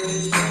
Hare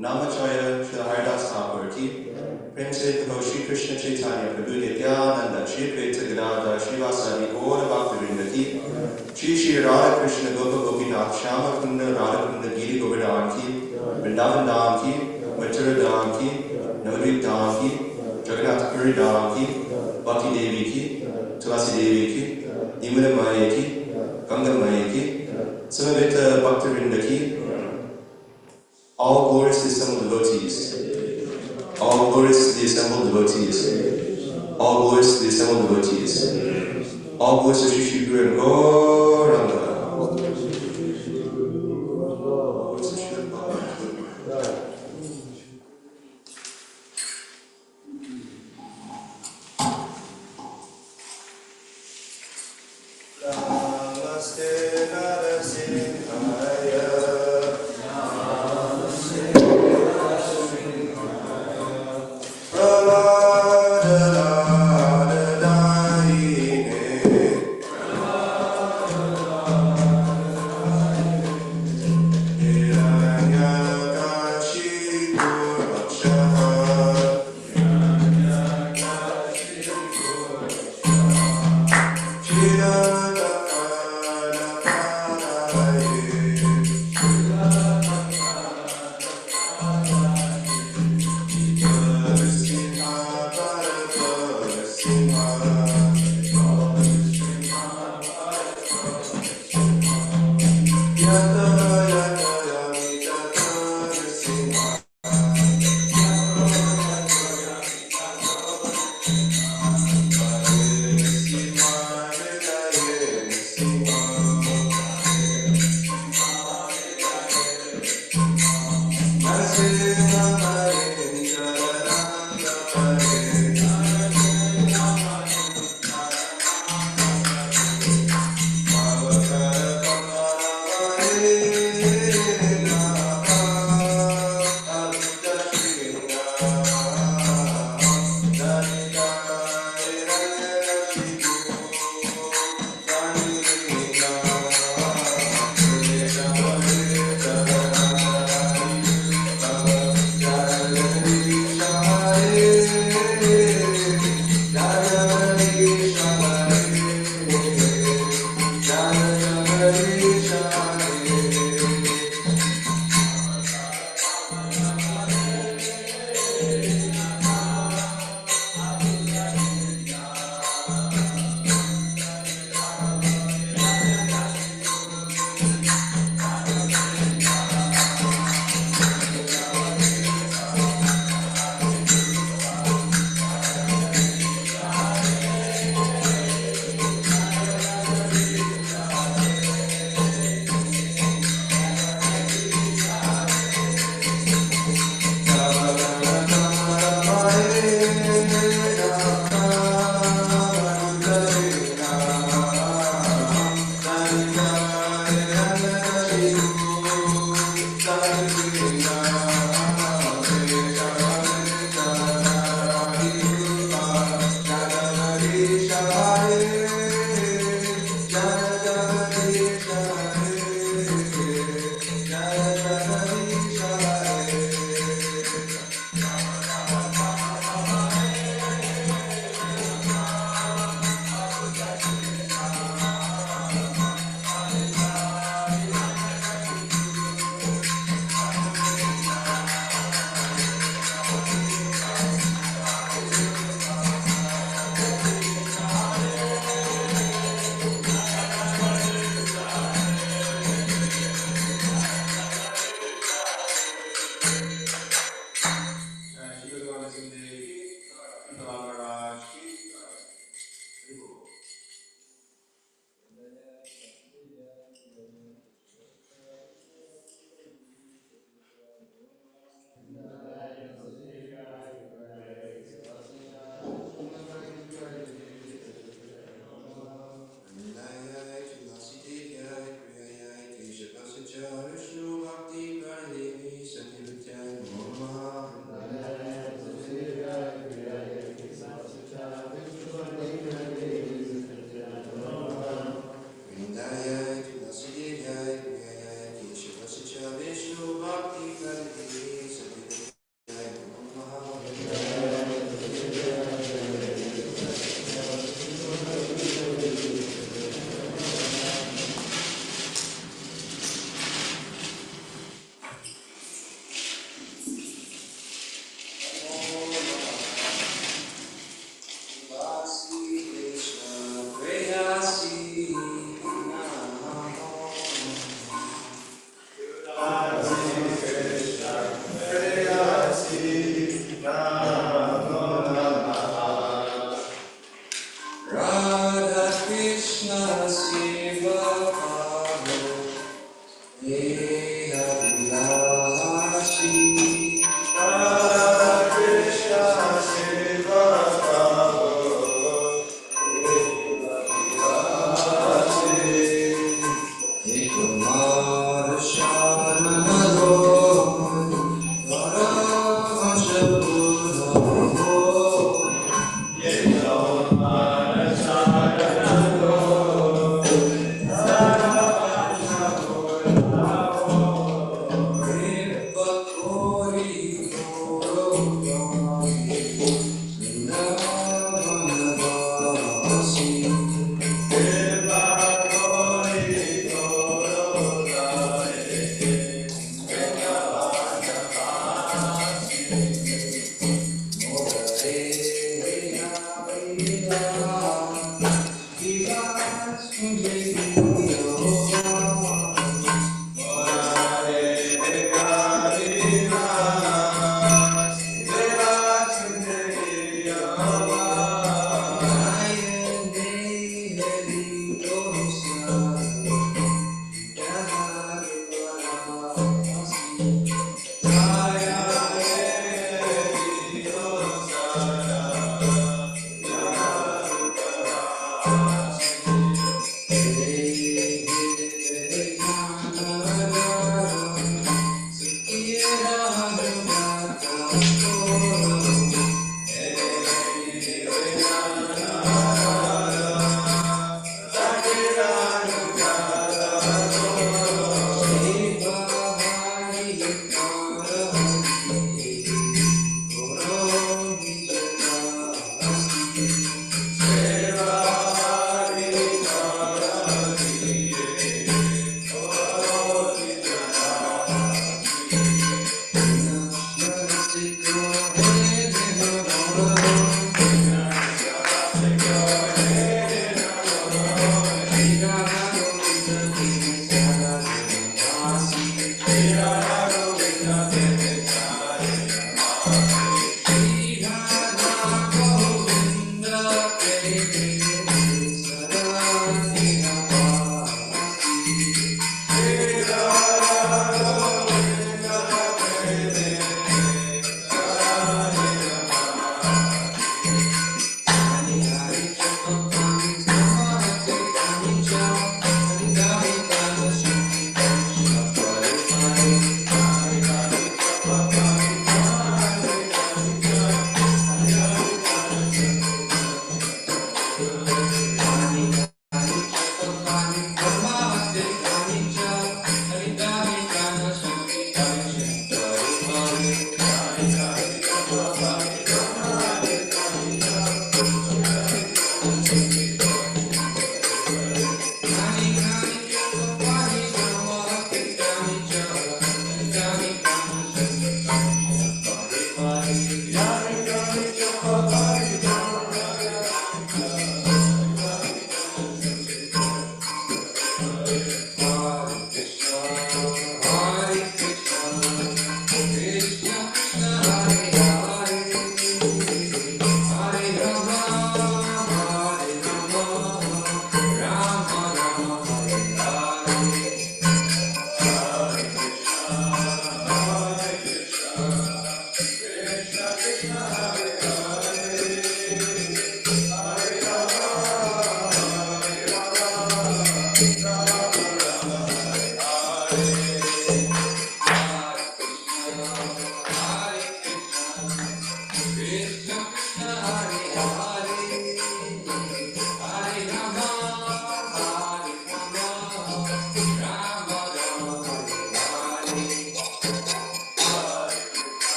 Namacharya Shri Haridas Thakur ki, Prem Se Prabhu Shri Krishna Chaitanya Prabhu Nityananda Shri Advaita Gadadhar Srivasadi Gaura Bhaktivinoda ki, Shri Shri Radha Krishna Gopa Gopinath Shyama Kunda Radha Kunda Giri Govardhan ki, Vrindavan Dham ki, Mathura Dham ki, Navadvip Dham ki, Jagannath Puri Dham ki, Bhakti Devi ki, Tulasi Devi ki, Nimada Maya ki, Ganga Maya ki, Samavita Bhaktivinoda ki, all glories to the assembled devotees. All glories to the assembled devotees. All glories to the assembled devotees. All glories to Shri Shri Guru and Gauranga.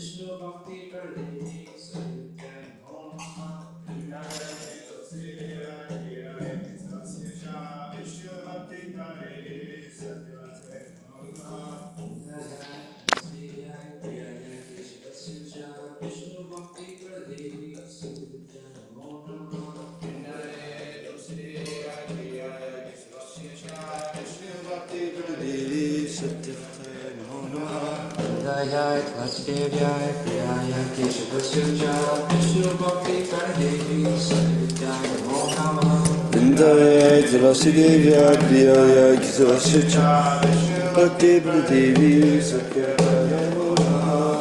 Vishnu Bhakti Pradini Satyam Om Jai Vasudevaya Priyaya Keshavasya Vishnu Bhakti Pradini Satyam Om Namah Vindaya Vasudevaya Priyaya Keshavasya Vishnu Bhakti Pradini Satyam Om Namah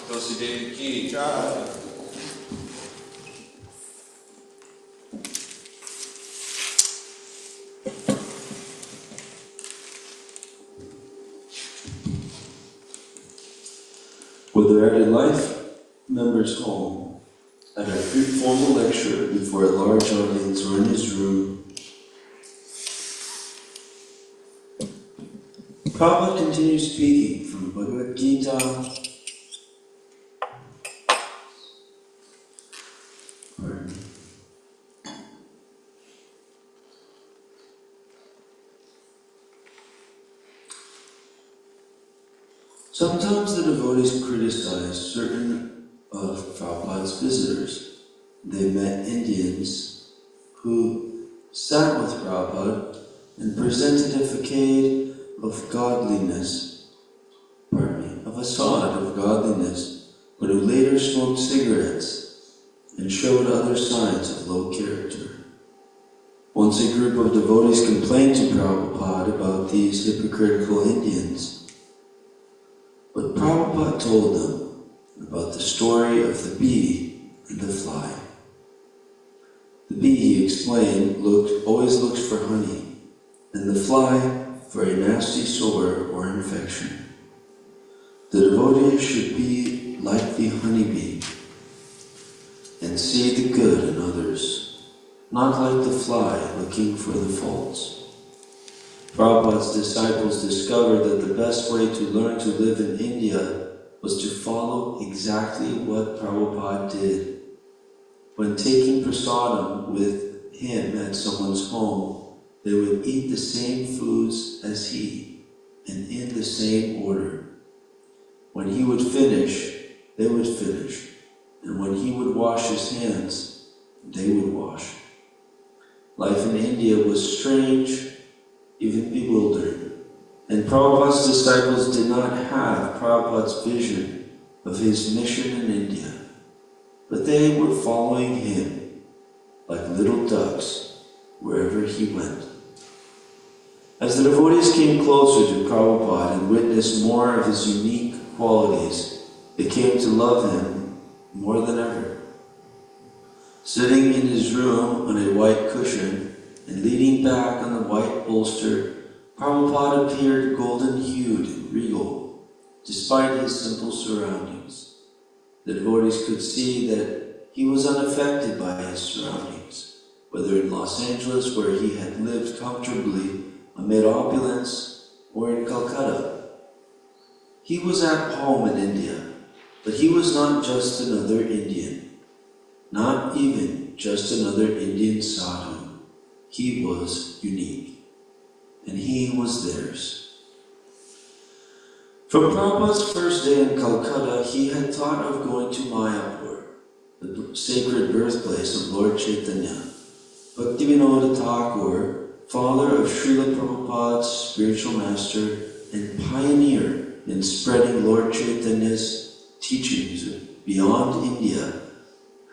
Vasudev Ki Jai. Whether at a life member's home, at a formal lecture before a large audience, or in his room, Prabhupada continues speaking from Bhagavad Gita. Sometimes the devotees criticized certain of Prabhupada's visitors. They met Indians who sat with Prabhupada and presented a facade of godliness, a facade of godliness, but who later smoked cigarettes and showed other signs of low character. Once a group of devotees complained to Prabhupada about these hypocritical Indians, but Prabhupada told them about the story of the bee and the fly. The bee, he explained, always looks for honey, and the fly for a nasty sore or infection. The devotee should be like the honeybee and see the good in others, not like the fly looking for the faults. Prabhupada's disciples discovered that the best way to learn to live in India was to follow exactly what Prabhupada did. When taking prasadam with him at someone's home, they would eat the same foods as he, and in the same order. When he would finish, they would finish, and when he would wash his hands, they would wash. Life in India was strange, even bewildering, and Prabhupada's disciples did not have Prabhupada's vision of his mission in India, but they were following him like little ducks wherever he went. As the devotees came closer to Prabhupada and witnessed more of his unique qualities, they came to love him more than ever. Sitting in his room on a white cushion and leaning back on the white bolster, Prabhupada appeared golden-hued and regal, despite his simple surroundings. The devotees could see that he was unaffected by his surroundings, whether in Los Angeles, where he had lived comfortably amid opulence, or in Calcutta. He was at home in India, but he was not just another Indian, not even just another Indian sadhu. He was unique, and he was theirs. From Prabhupada's first day in Calcutta, he had thought of going to Mayapur, the sacred birthplace of Lord Chaitanya. Bhaktivinoda Thakur, father of Srila Prabhupada's spiritual master and pioneer in spreading Lord Chaitanya's teachings beyond India,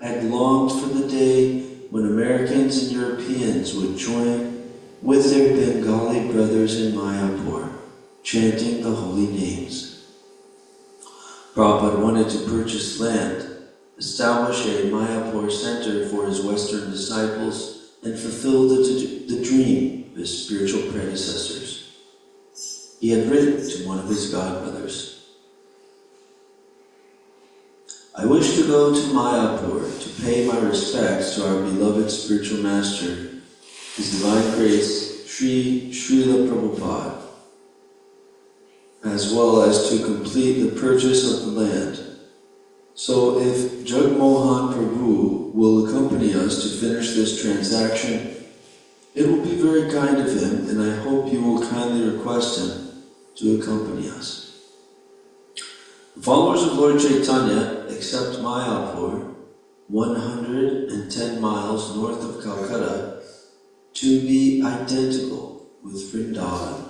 had longed for the day when Americans and Europeans would join with their Bengali brothers in Mayapur, chanting the holy names. Prabhupada wanted to purchase land, establish a Mayapur center for his Western disciples, and fulfill the dream of his spiritual predecessors. He had written to one of his godbrothers, "I wish to go to Mayapur to pay my respects to our beloved spiritual master, His Divine Grace, Srila Prabhupada. as well as to complete the purchase of the land. So if Jagmohan Prabhu will accompany us to finish this transaction, it will be very kind of him, and I hope you will kindly request him to accompany us. The followers of Lord Chaitanya accept Mayapur, 110 miles north of Calcutta, to be identical with Vrindavan.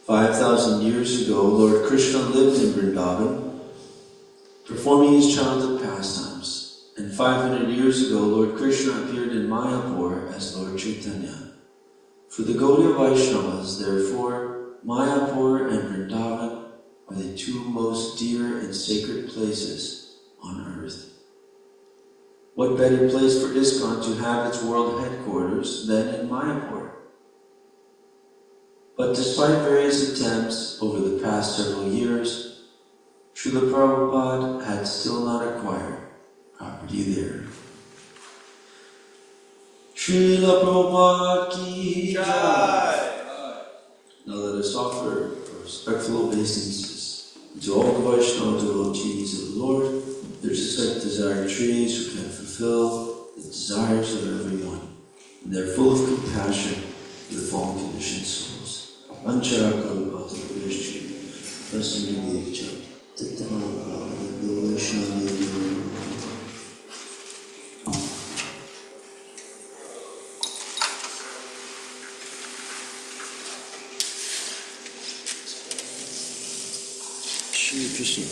5,000 years ago, Lord Krishna lived in Vrindavan, performing his childhood pastimes. And 500 years ago, Lord Krishna appeared in Mayapur as Lord Chaitanya. For the Gaudiya Vaishnavas, therefore, Mayapur and Vrindavan are the two most dear and sacred places on earth. What better place for ISKCON to have its world headquarters than in Mayapur? But despite various attempts over the past several years, Srila Prabhupada had still not acquired property there. Srila Prabhupada ki jai. Now let us offer respectful obeisances to all the Vaishnava devotees of the Lord, their such desired trees who can fulfill the desires of everyone, and they're full of compassion for the fallen conditioned souls. Anchara Kalpata Vishnu, Vasamidevcha, Tattva Vaishnava. Shri Krishna.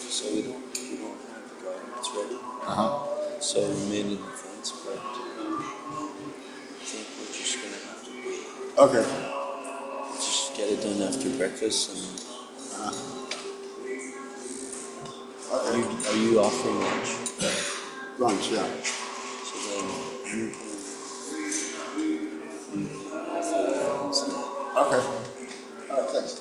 So we don't have the garments ready. So remain in the front, but I think we're just gonna have to wait. Okay. Just get it done after breakfast and Okay. are you offering lunch? Lunch, yeah. So then you can offer that. Okay. All right, thanks.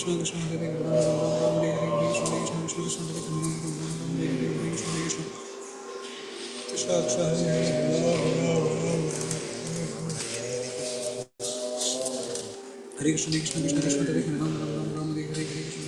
Krishna Krishna Hare Ram Ram Ram Hare Hare Krishna Krishna Krishna Krishna Hare Ram Ram Ram Hare Hare Krishna Krishna Krishna Krishna Hare Hare Krishna Krishna Krishna Krishna Hare Ram Ram Ram Hare Hare Krishna Krishna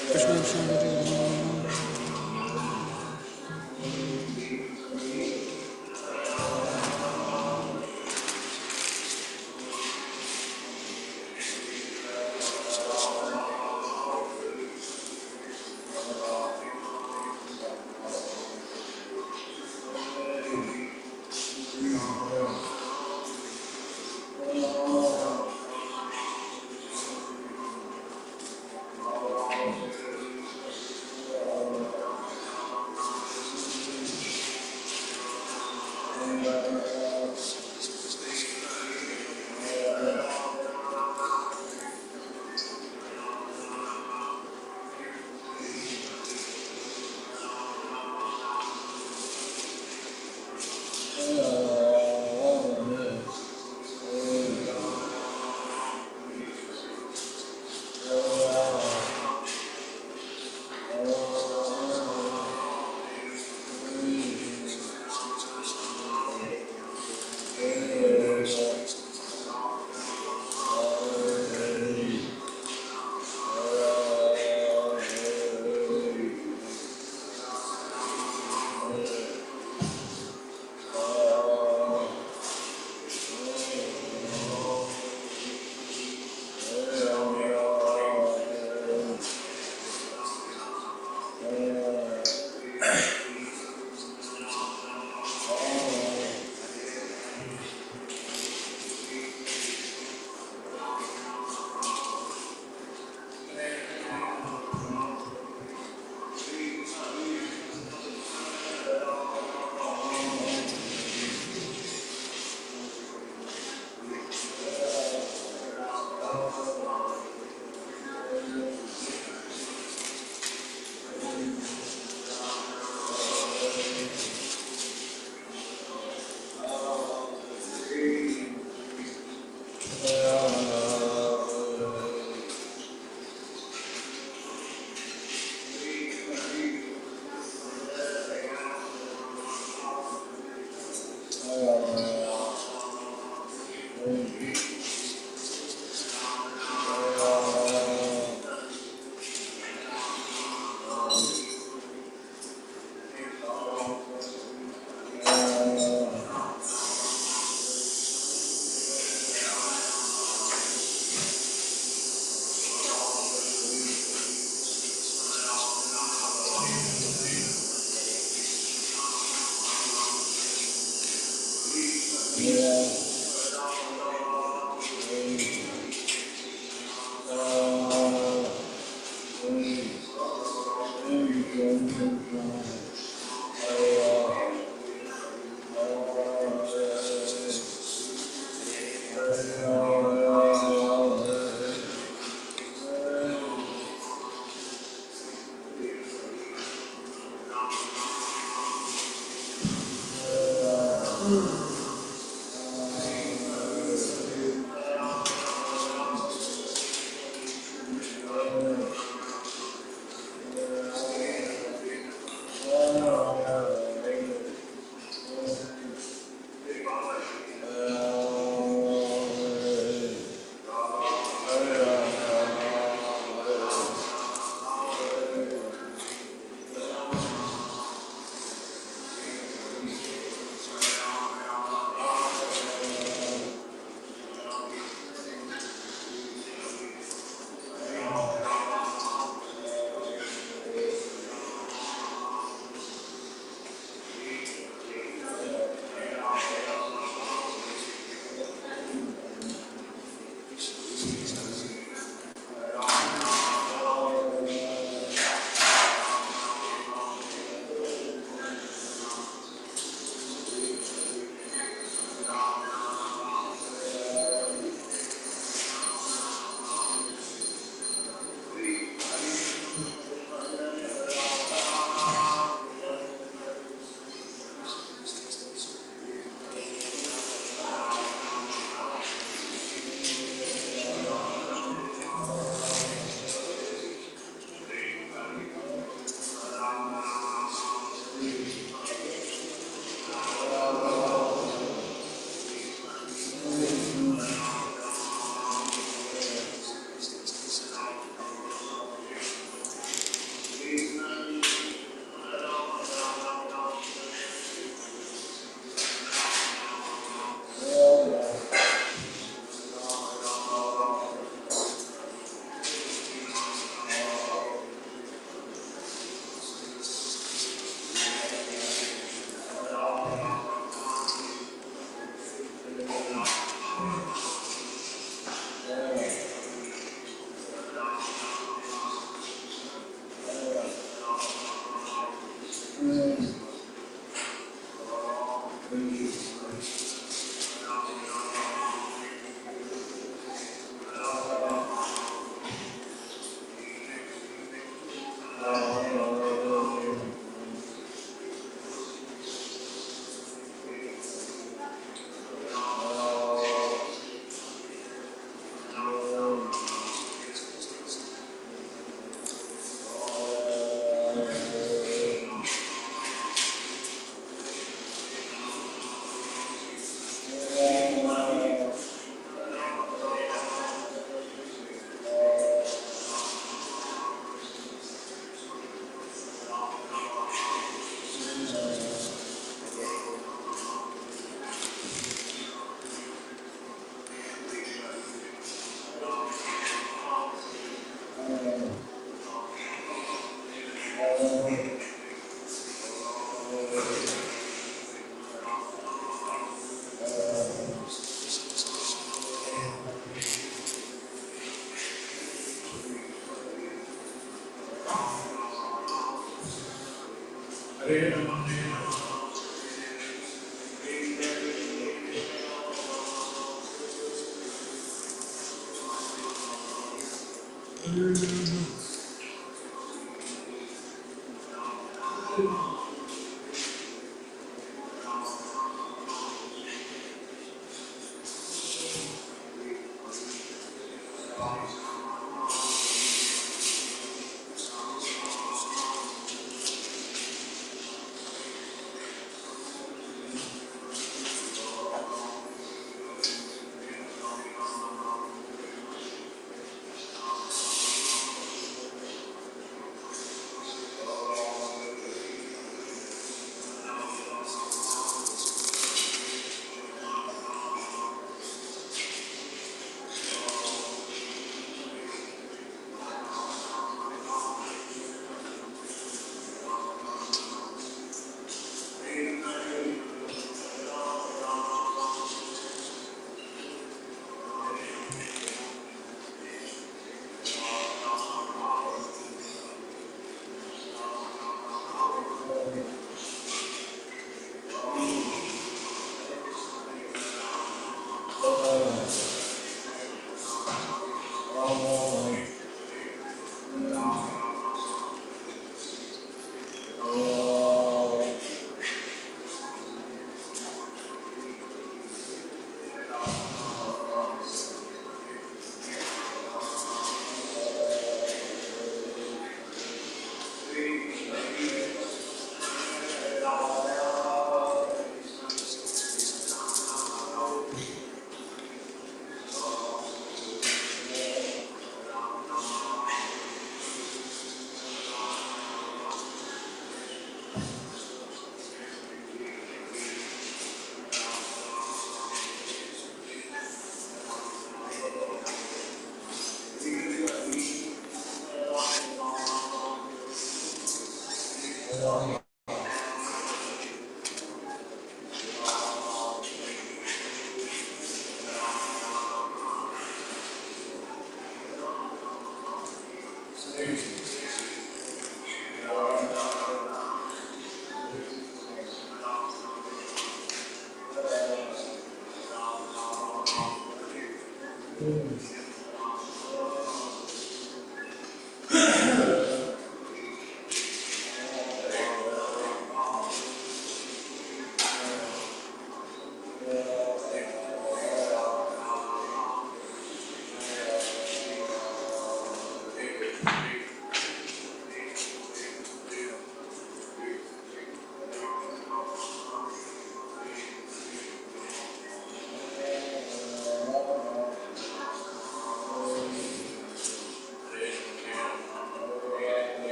Krishna Krishna Hare Ram Ram Ram Hare Hare Krishna Krishna Krishna Hare Ram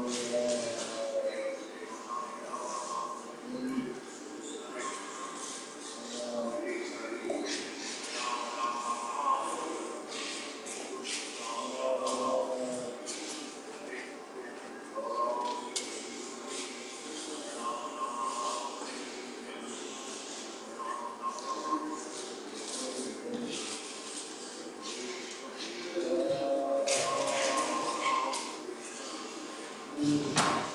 Thank you.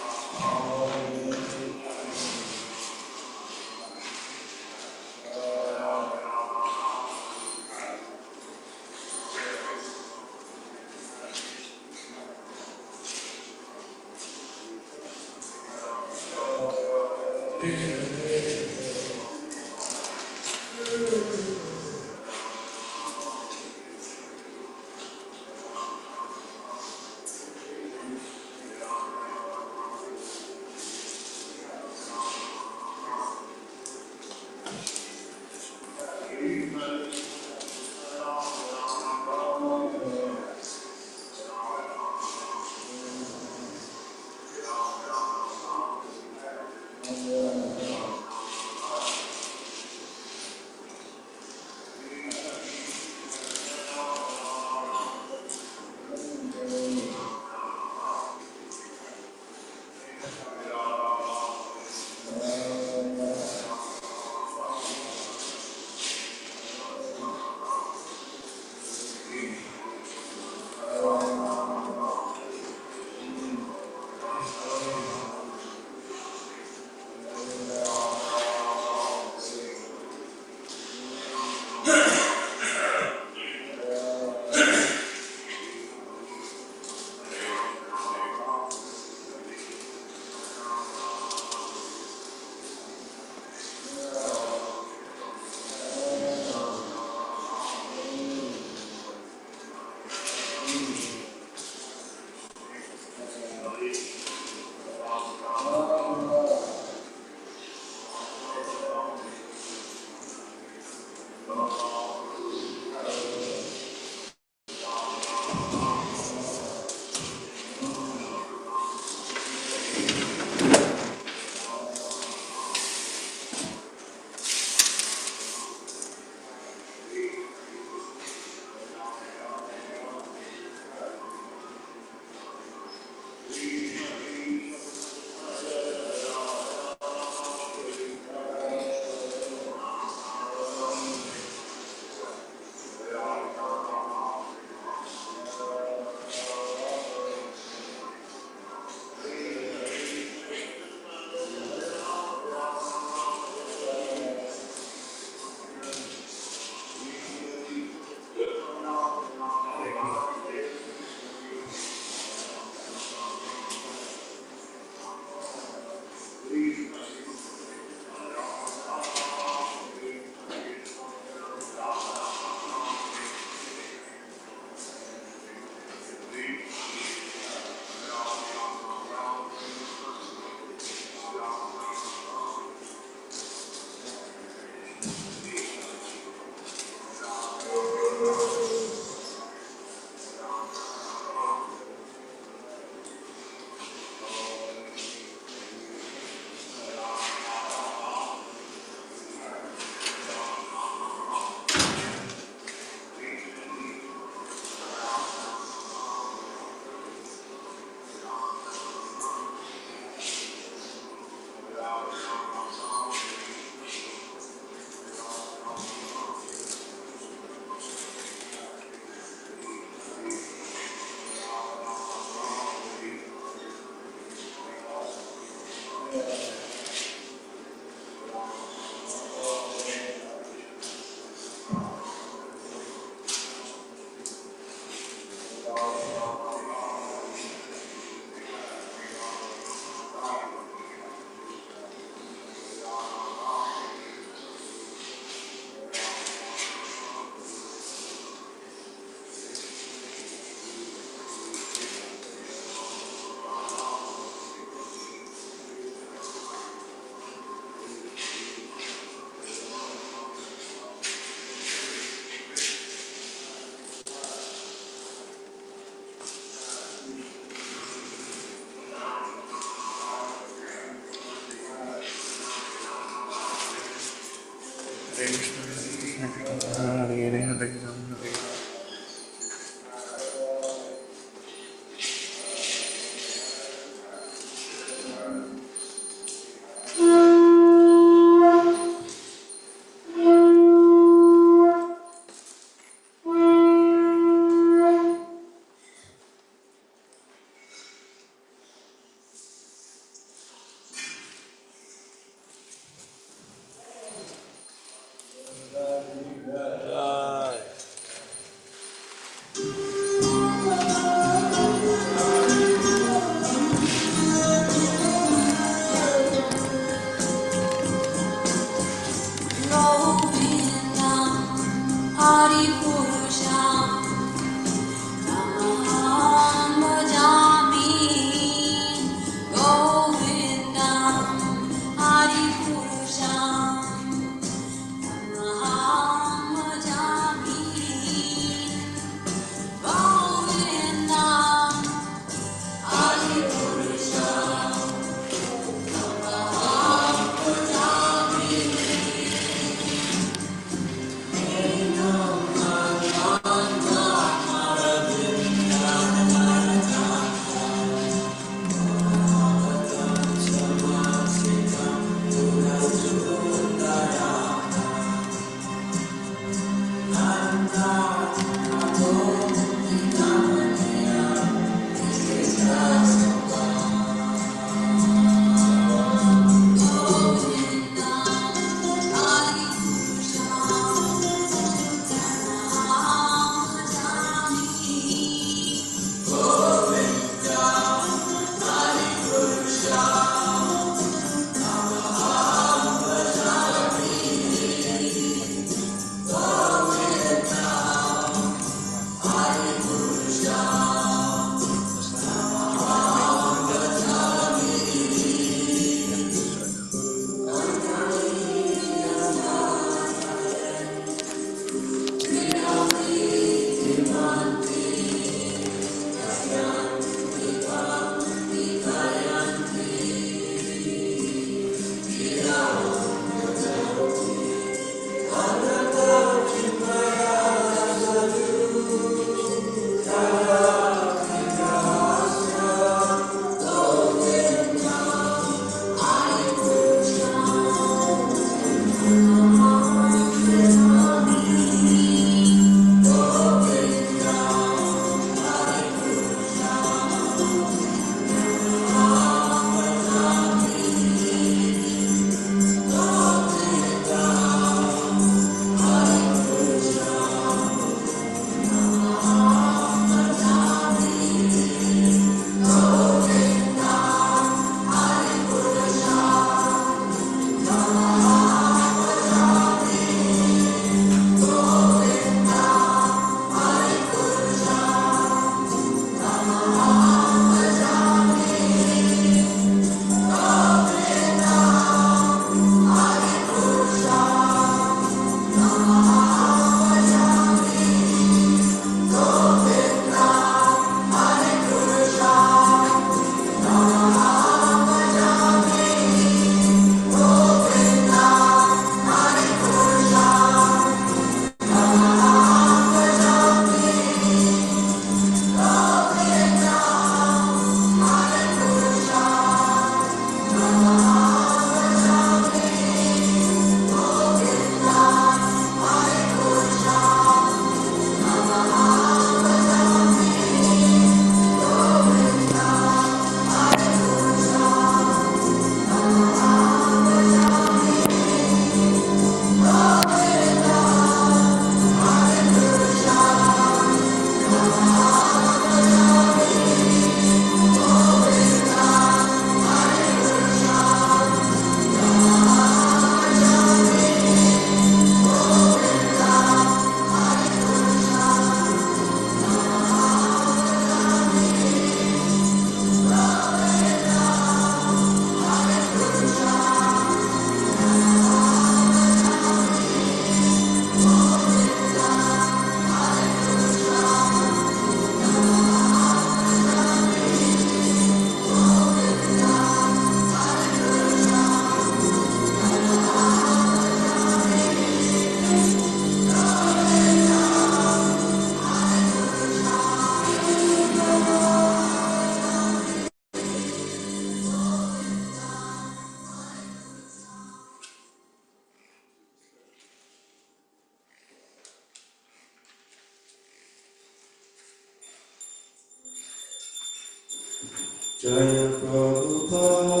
Jaya Prabhupada,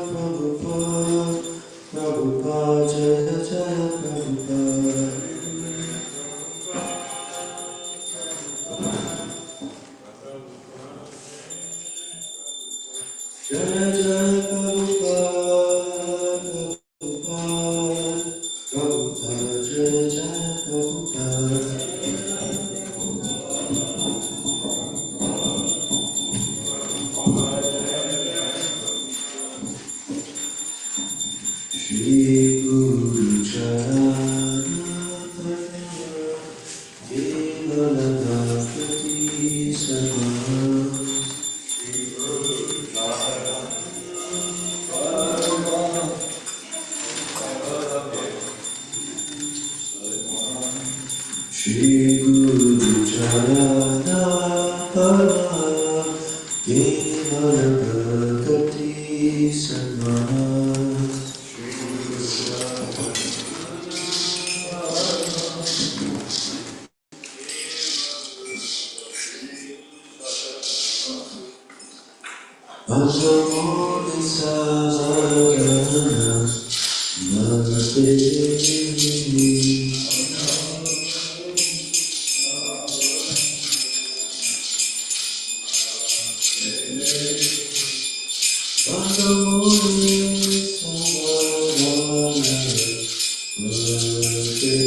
Prabhupada, Prabhupada, Jaya Jaya Prabhupada. Jaya Jaya Prabhupada, Prabhupada, Prabhupada, Jaya Jaya Prabhupada. Shri Guru Charana Kevala Bhakti Sarvam. Shri Guru Charana Kevala Bhakti Sarvam. Bhagavani Savadana Namaste. Bhagavani Savadana Namaste.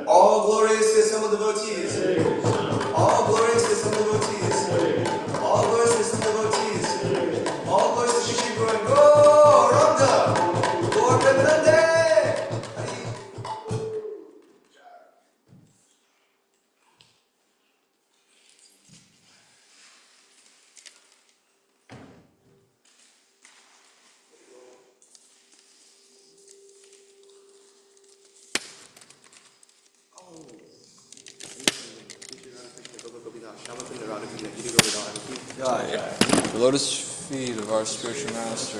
All glory is to some devotees. All glory is to some devotees. All glory is to some devotees. All glory is to Shri Guru and Go Ramda. Go Premanande. The lotus feet of our spiritual master.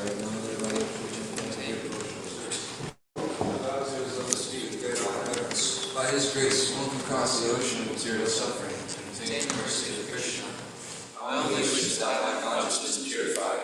By his grace, one can cross the ocean of material suffering and obtain the mercy of Krishna. My own wish is that my consciousness is purified,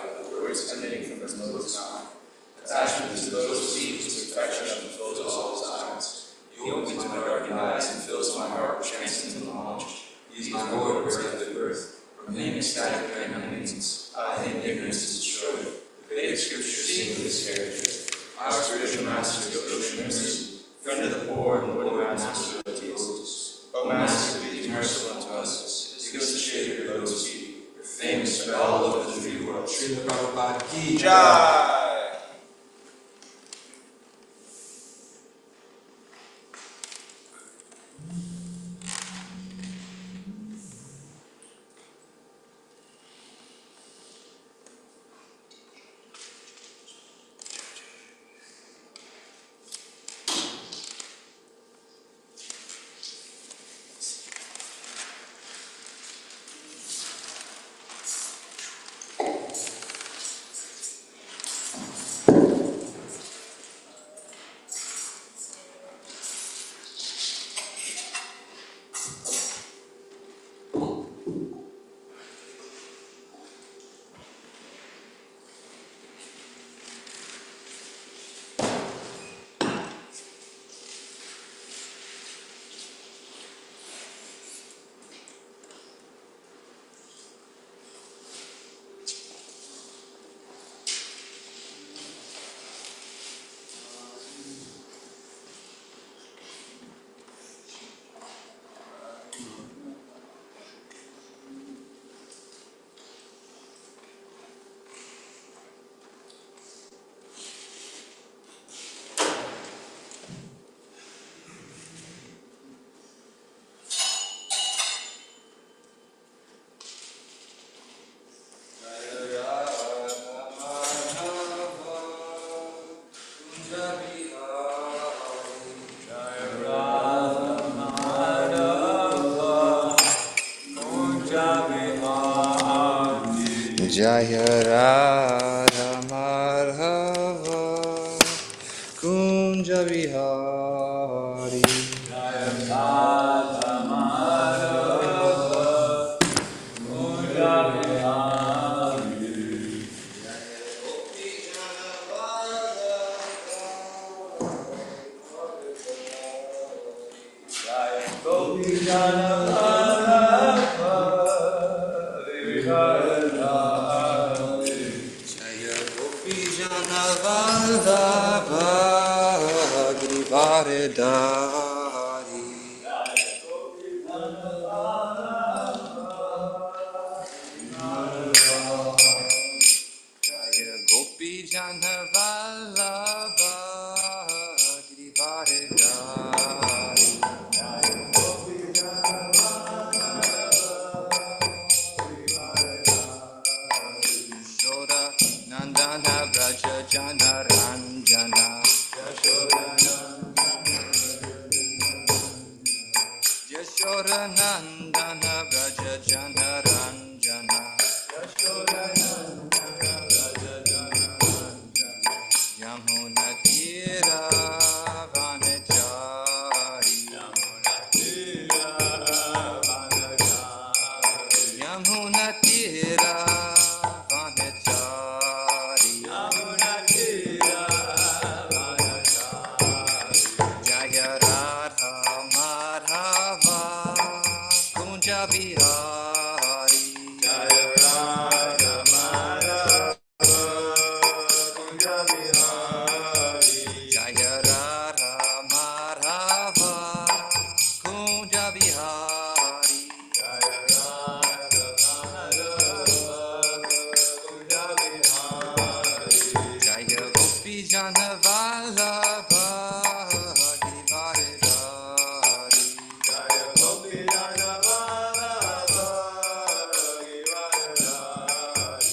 attachment to those seeds, perfection fulfills all desires. He opens my darkened eyes and fills my heart with transcendental knowledge. He is my Lord, worthy of the earth. From him ecstatic praying means. In ignorance is destroyed. The Vedic scriptures sing of his character. Our spiritual master, the ocean mercy, friend of the poor and Lord of master of the deities. O Master, be merciful unto us. Give us the shade of your lotus feet. Your fame is spread all over the free world. Srila Prabhupada ki jai. Jaya Radha Madhava Kunja Vihari Jaya Radha Madhava Kunja Vihari Jaya Gopi Jana Vallabha Giridharidhari Jaya Gopi Jana Vallabha Giridharidhari Yashoda Nandana Braja Jana Ranjana Yashoda Nandana Braja Jana Ranjana Yamuna Tira Vanachari Yamuna Tira Vanachari Jaya Radha Madhava Kunja Vihari Jaya Radha Madhava Kunja Vihari Jaya Radha Madhava Kunja Vihari Jaya Radha Madhava Kunja Vihari Jaya Gopi Jana Vallabha Giridharidhari Jaya Gopi Jana Vallabha Giridharidhari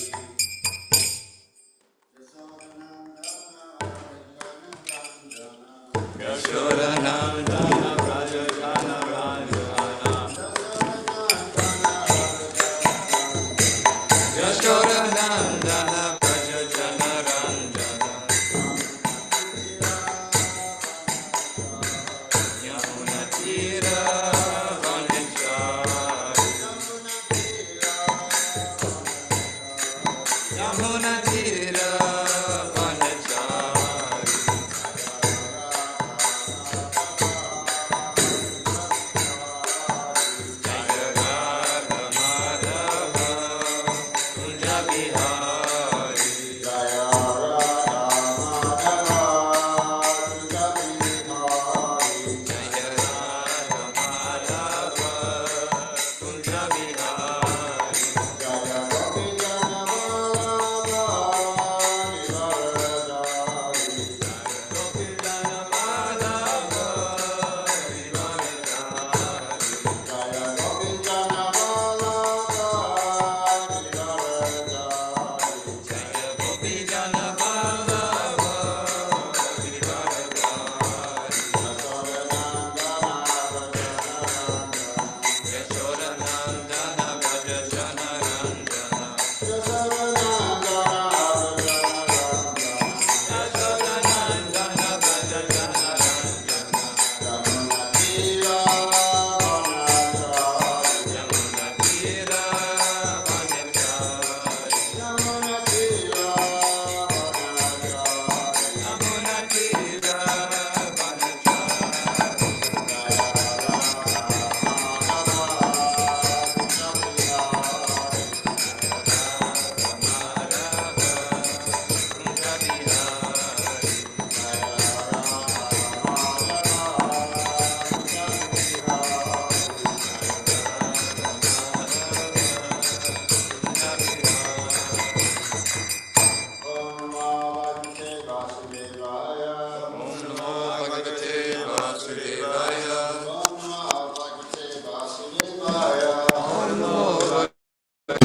Yashoda Nandana Braja Jana Ranjana Yashoda Nandana Braja Jana Ranjana Yamuna Tira Vanachari Yamuna Tira Vanachari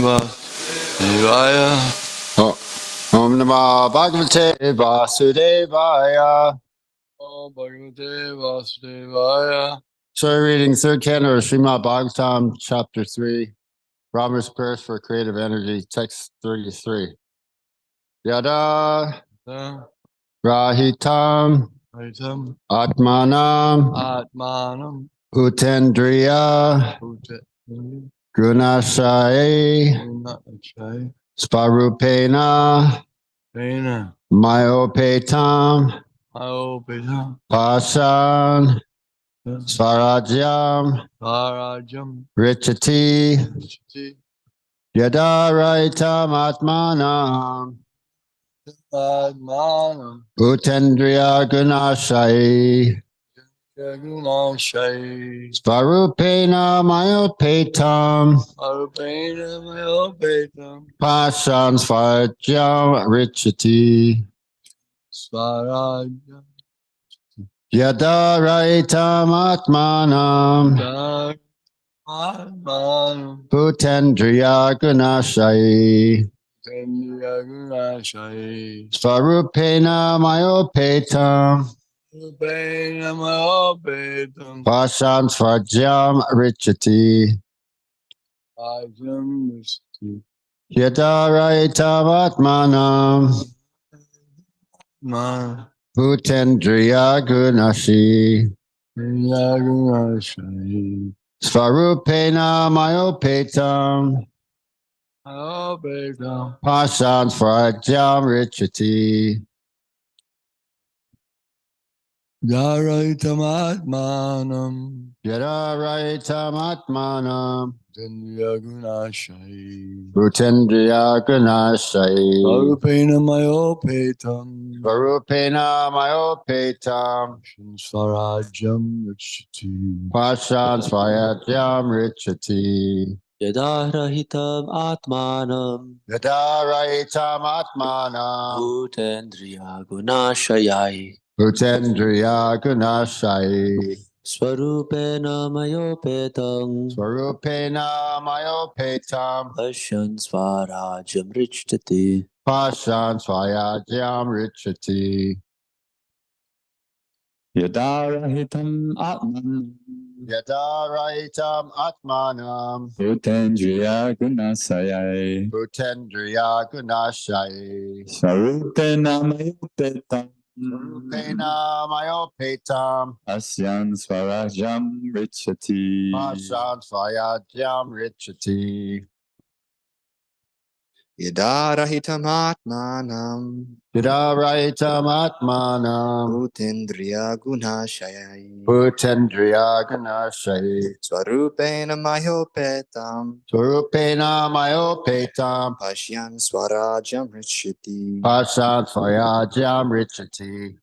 Vasudevaya. Om Namah Bhagavate Vasudevaya. Om Bhagavate Vasudevaya. So we're reading third canto of Srimad Bhagavatam, chapter 3, Brahma's prayers for creative energy, text 33. Yada Rahitam Aitam Atmanam Atmanam Utendriya Uttam Gunashaye Gunachai Sparupena Vena Myopetam Aopita Pasan Swarajyam Varajam Richati Chiti Yada Raitam Atmanam Atmanam Utendriya Gunashaye Gunachai Sparupena Myopetam Arupena Mayopetam Pasan Swarajyam Richati Swarajam Yada Raitam Atmanam Atmanam Utendriya Gunashaye Gunachai Svarupena Myopetam Arupena Mayopetam Pasan Swarajyam Richati Ajam Vishti Yada Raitam Atmanam Ma Utendriya Gunashi Gunachai Svarupena Myopetam Mayopetam Pasan Swarajyam Richati Daraitam Atmanam Yada Raitam Atmanam Jandriya Gunachai Utendriya Gunashaye Arupena Mayopetam Svarupena Myopetam Swarajam Vishti Pasan Swarajyam Richati Yada rahitam atmanam Yada Raitam Atmanam bhutendriya gunashayai Utendriya Gunashaye swarupena mayopetam Svarupena Myopetam pasyan swarajam richtati. Pasan Swarajyam Richati Yadarahitam Atman Yada Raitam Atmanam Utendriya Gunasayai Utendriya Gunashaye Sarupena Mayupetam Svarupena Myopetam Asyan Swarajam Richati Pasan Swarajyam Richati Yadarahitam Atmanam Yada Raitam Atmanam Utendriya Gunashayai Utendriya Gunashaye Swarupena Mayopetam Svarupena Myopetam Pashyan Swarajam Richiti Pasan Swarajyam Richati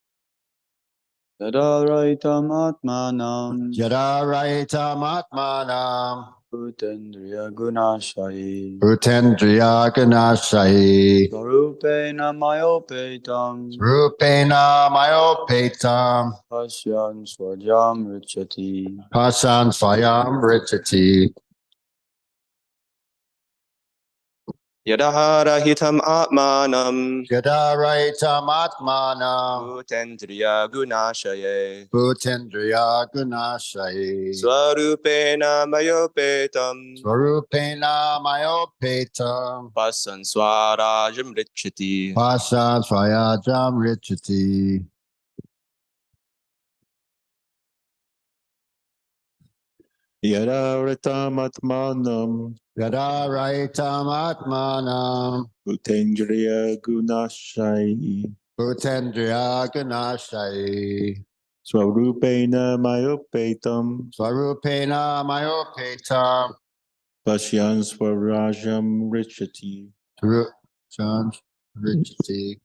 Yadaraitam Atmanam Yada Raitam Atmanam Utendriya Gunashayi Utendriya Gunashaye Sarupena Mayopetam Rupena Myopetam Asyan Swarajam Richati Pasan Swayam Richati Yadaharahitam Atmanam Yada Raitam Atmanam Utendriya Gunashaye Utendriya Gunashaye Swarupena Mayopetam Svarupena Myopetam Pasan Swarajam Richiti Pasan Swayajam Richati Yadaratam Atmanam Yada Raitam Atmanam Utendriya Gunashayi Utendriya Gunashaye Swarupena Mayopetam Svarupena Myopetam Pasyan Swarajam Richati Pasan Richati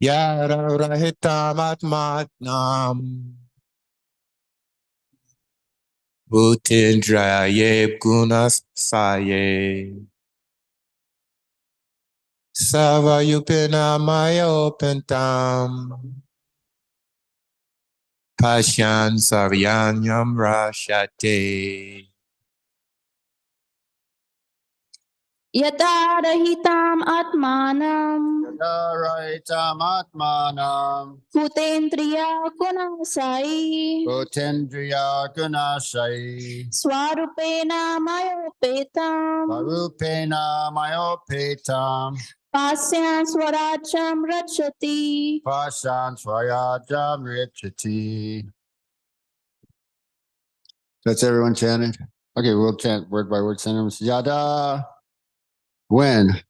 Yadarahitam Atmanam Bhutindraye Gunasaye Savayupina Mayopentam Pashyan Savyanyam Rashate Yata rahitam atmanam Raitam Atmanam Bhutendriya Kunasai Bhutendriya Gunashai Swarupena Mayopetam Parupena Mayopetam Pasyan Swaracham Rachati. Pashan Swayajam Richati. That's everyone chanted. Okay, we'll chant word by word synonyms. Yada. When.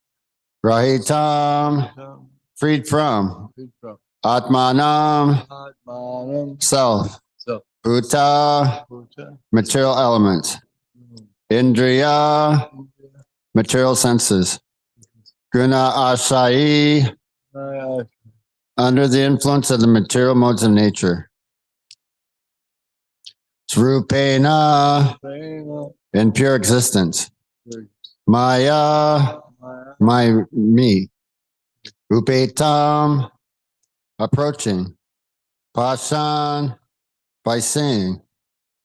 Rahitam. Freed from. Atmanam. Self. Bhuta. Material elements. Indriya. Material senses. Guna Ashai. Under the influence of the material modes of nature. Srupena. In pure existence. Maya. Me. Upetam. Approaching. Pashan. By saying.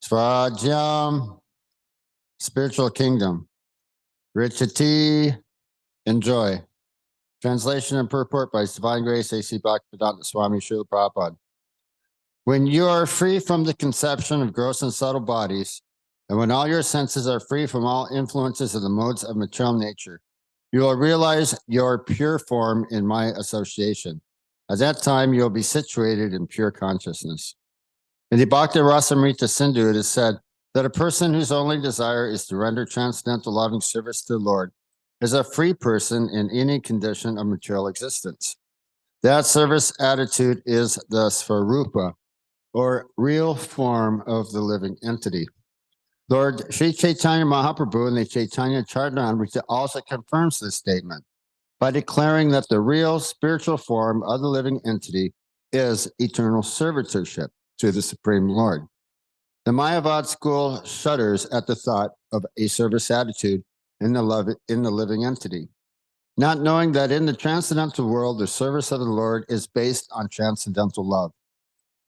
Swarajyam. Spiritual kingdom. Richati. Enjoy. Translation and purport by His Divine Grace A.C. Bhaktivedanta Swami Srila Prabhupada. When you are free from the conception of gross and subtle bodies, and when all your senses are free from all influences of the modes of material nature, you will realize your pure form in my association. At that time, you will be situated in pure consciousness. In the Bhakti Rasamrita Sindhu, it is said that a person whose only desire is to render transcendental loving service to the Lord is a free person in any condition of material existence. That service attitude is the Svarupa, or real form of the living entity. Lord Sri Chaitanya Mahaprabhu in the Chaitanya Charitamrita also confirms this statement by declaring that the real spiritual form of the living entity is eternal servitorship to the Supreme Lord. The Mayavad school shudders at the thought of a service attitude in the living entity, not knowing that in the transcendental world, the service of the Lord is based on transcendental love.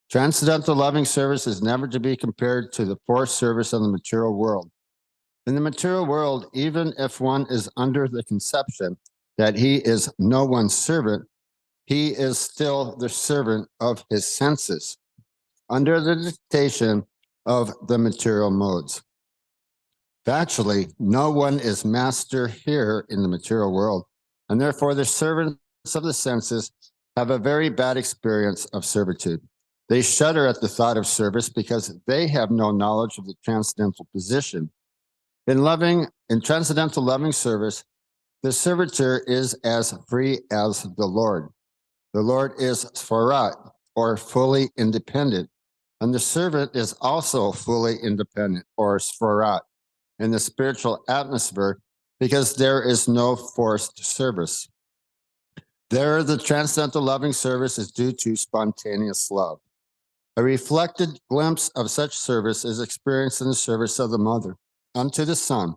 Transcendental loving service is never to be compared to the forced service of the material world. In the material world, even if one is under the conception that he is no one's servant, he is still the servant of his senses, under the dictation of the material modes. Actually, no one is master here in the material world, and therefore the servants of the senses have a very bad experience of servitude. They shudder at the thought of service because they have no knowledge of the transcendental position. In transcendental loving service, the servitor is as free as the Lord. The Lord is Swarat, or fully independent, and the servant is also fully independent, or Swarat, in the spiritual atmosphere, because there is no forced service. There, the transcendental loving service is due to spontaneous love. A reflected glimpse of such service is experienced in the service of the mother unto the son,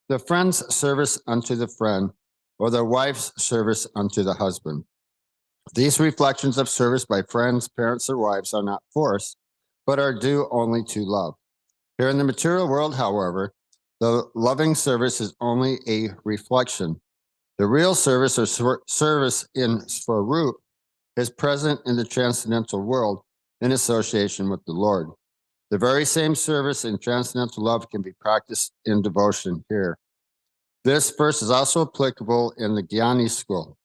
the friend's service unto the friend, or the wife's service unto the husband. These reflections of service by friends, parents, or wives are not forced, but are due only to love. Here in the material world, however, the loving service is only a reflection. The real service or service in Svarup is present in the transcendental world in association with the Lord. The very same service in transcendental love can be practiced in devotion here. This verse is also applicable in the Jnani school.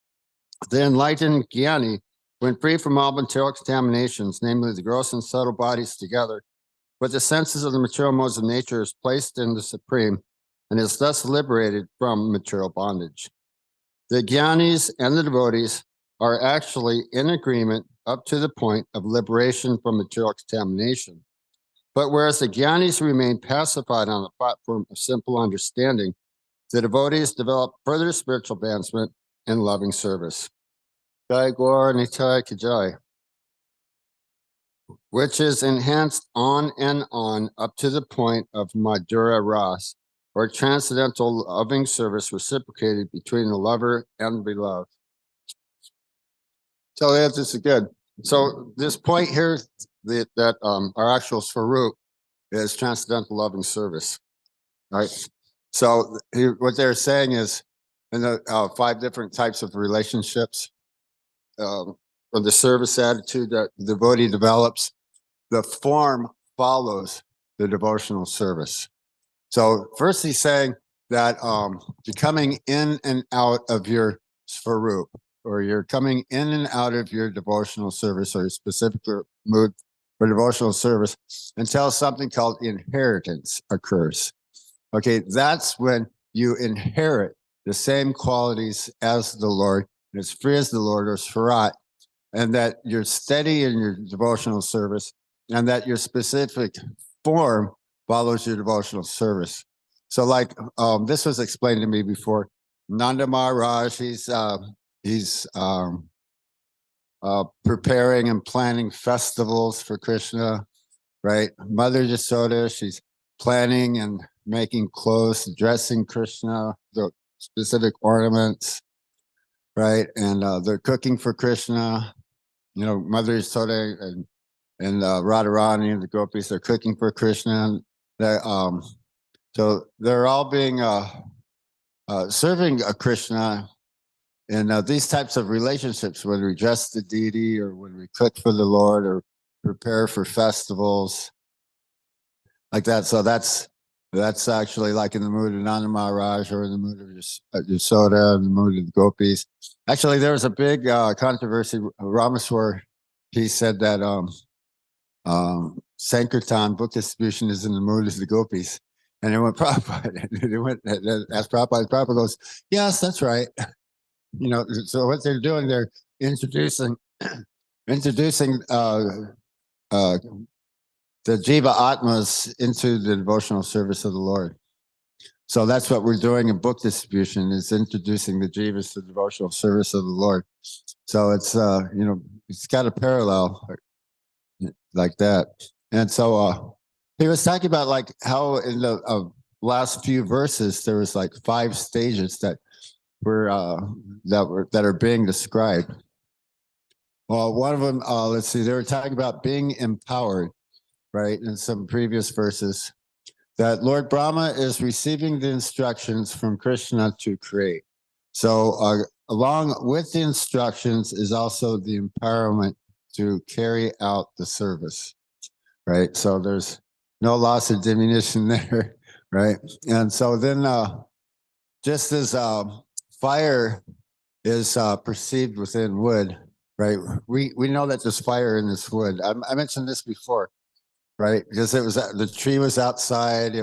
The enlightened Jnani, when free from all material contaminations, namely the gross and subtle bodies together, with the senses of the material modes of nature, is placed in the Supreme and is thus liberated from material bondage. The Jnanis and the devotees are actually in agreement up to the point of liberation from material contamination. But whereas the Jnanis remain pacified on the platform of simple understanding, the devotees develop further spiritual advancement and loving service. Jai Gaur Nitai Ki Jai. which is enhanced on and on up to the point of Madhura Ras, or transcendental loving service reciprocated between the lover and beloved. So this is good. So this point here, that our actual Swarup is transcendental loving service, right? So what they're saying is, in the 5 different types of relationships, or the service attitude that the devotee develops, the form follows the devotional service. So first he's saying that you're coming in and out of your Swarup, or you're coming in and out of your devotional service, or your specific mood for devotional service, until something called inheritance occurs. Okay, that's when you inherit the same qualities as the Lord, and as free as the Lord, or Swarat, and that you're steady in your devotional service, and that your specific form follows your devotional service. So like this was explained to me before. Nanda Maharaj, he's preparing and planning festivals for Krishna, right? Mother Yasoda, she's planning and making clothes, dressing Krishna, the specific ornaments, right? And they're cooking for Krishna. You know, Mother Yasoda and Radharani and the gopis, they're cooking for Krishna. So they're all being serving Krishna in these types of relationships, when we dress the deity, or when we cook for the Lord, or prepare for festivals like that. So that's actually like in the mood of Nanda Maharaj, or in the mood of Yasoda, in the mood of the gopis. Actually, there was a big controversy. Ramaswar, he said that Sankirtan book distribution is in the mood of the gopis. And it went Prabhupada, and it went, as Prabhupada goes, yes, that's right. You know, so what they're doing, they're introducing the Jiva Atmas into the devotional service of the Lord. So that's what we're doing in book distribution, is introducing the Jivas to the devotional service of the Lord. So it's, you know, it's got a parallel like that. And so he was talking about like how in the last few verses, there was like 5 stages that are being described. Well, one of them, let's see, they were talking about being empowered, right? In some previous verses, that Lord Brahma is receiving the instructions from Krishna to create. So along with the instructions is also the empowerment to carry out the service, right? So there's no loss of diminution there, right? And so then just as fire is perceived within wood, right? We know that there's fire in this wood. I mentioned this before, right? Because it was the tree was outside.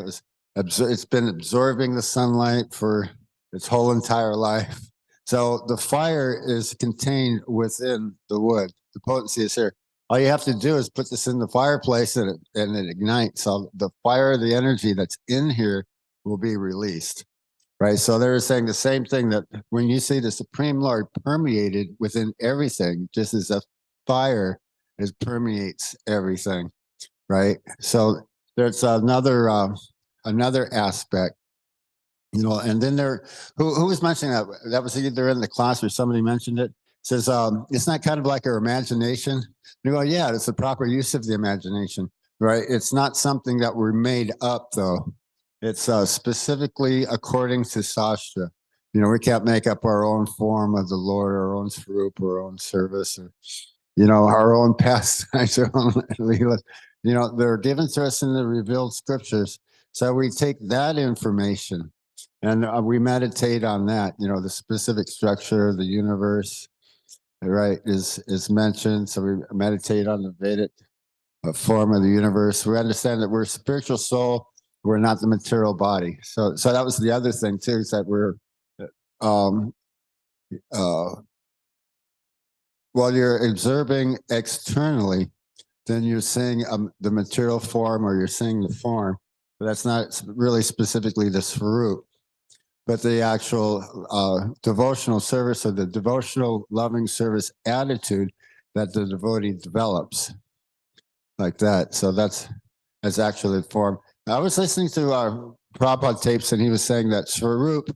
It's been absorbing the sunlight for its whole entire life. So the fire is contained within the wood. The potency is here. All you have to do is put this in the fireplace, and it ignites. So the fire, the energy that's in here, will be released. Right. So they're saying the same thing, that when you see the Supreme Lord permeated within everything, just as a fire permeates everything. Right. So there's another aspect, you know, and then who was mentioning that? That was either in the class or somebody mentioned it. Says it's not kind of like our imagination. You go, yeah, it's the proper use of the imagination. Right. It's not something that we're made up, though. It's specifically according to Sastra. You know, we can't make up our own form of the Lord, our own Swarup, our own service, or, you know, our own pastimes, our own leelas. You know, they're given to us in the revealed scriptures. So we take that information and we meditate on that. You know, the specific structure of the universe, right, is mentioned. So we meditate on the Vedic form of the universe. We understand that we're a spiritual soul. We're not the material body. So that was the other thing too, is that we're, while you're observing externally, then you're seeing the material form, or you're seeing the form, but that's not really specifically the Swarup, but the actual devotional service, or the devotional loving service attitude that the devotee develops. like that. So that's actually the form. I was listening to Prabhupada tapes, and he was saying that Swarup,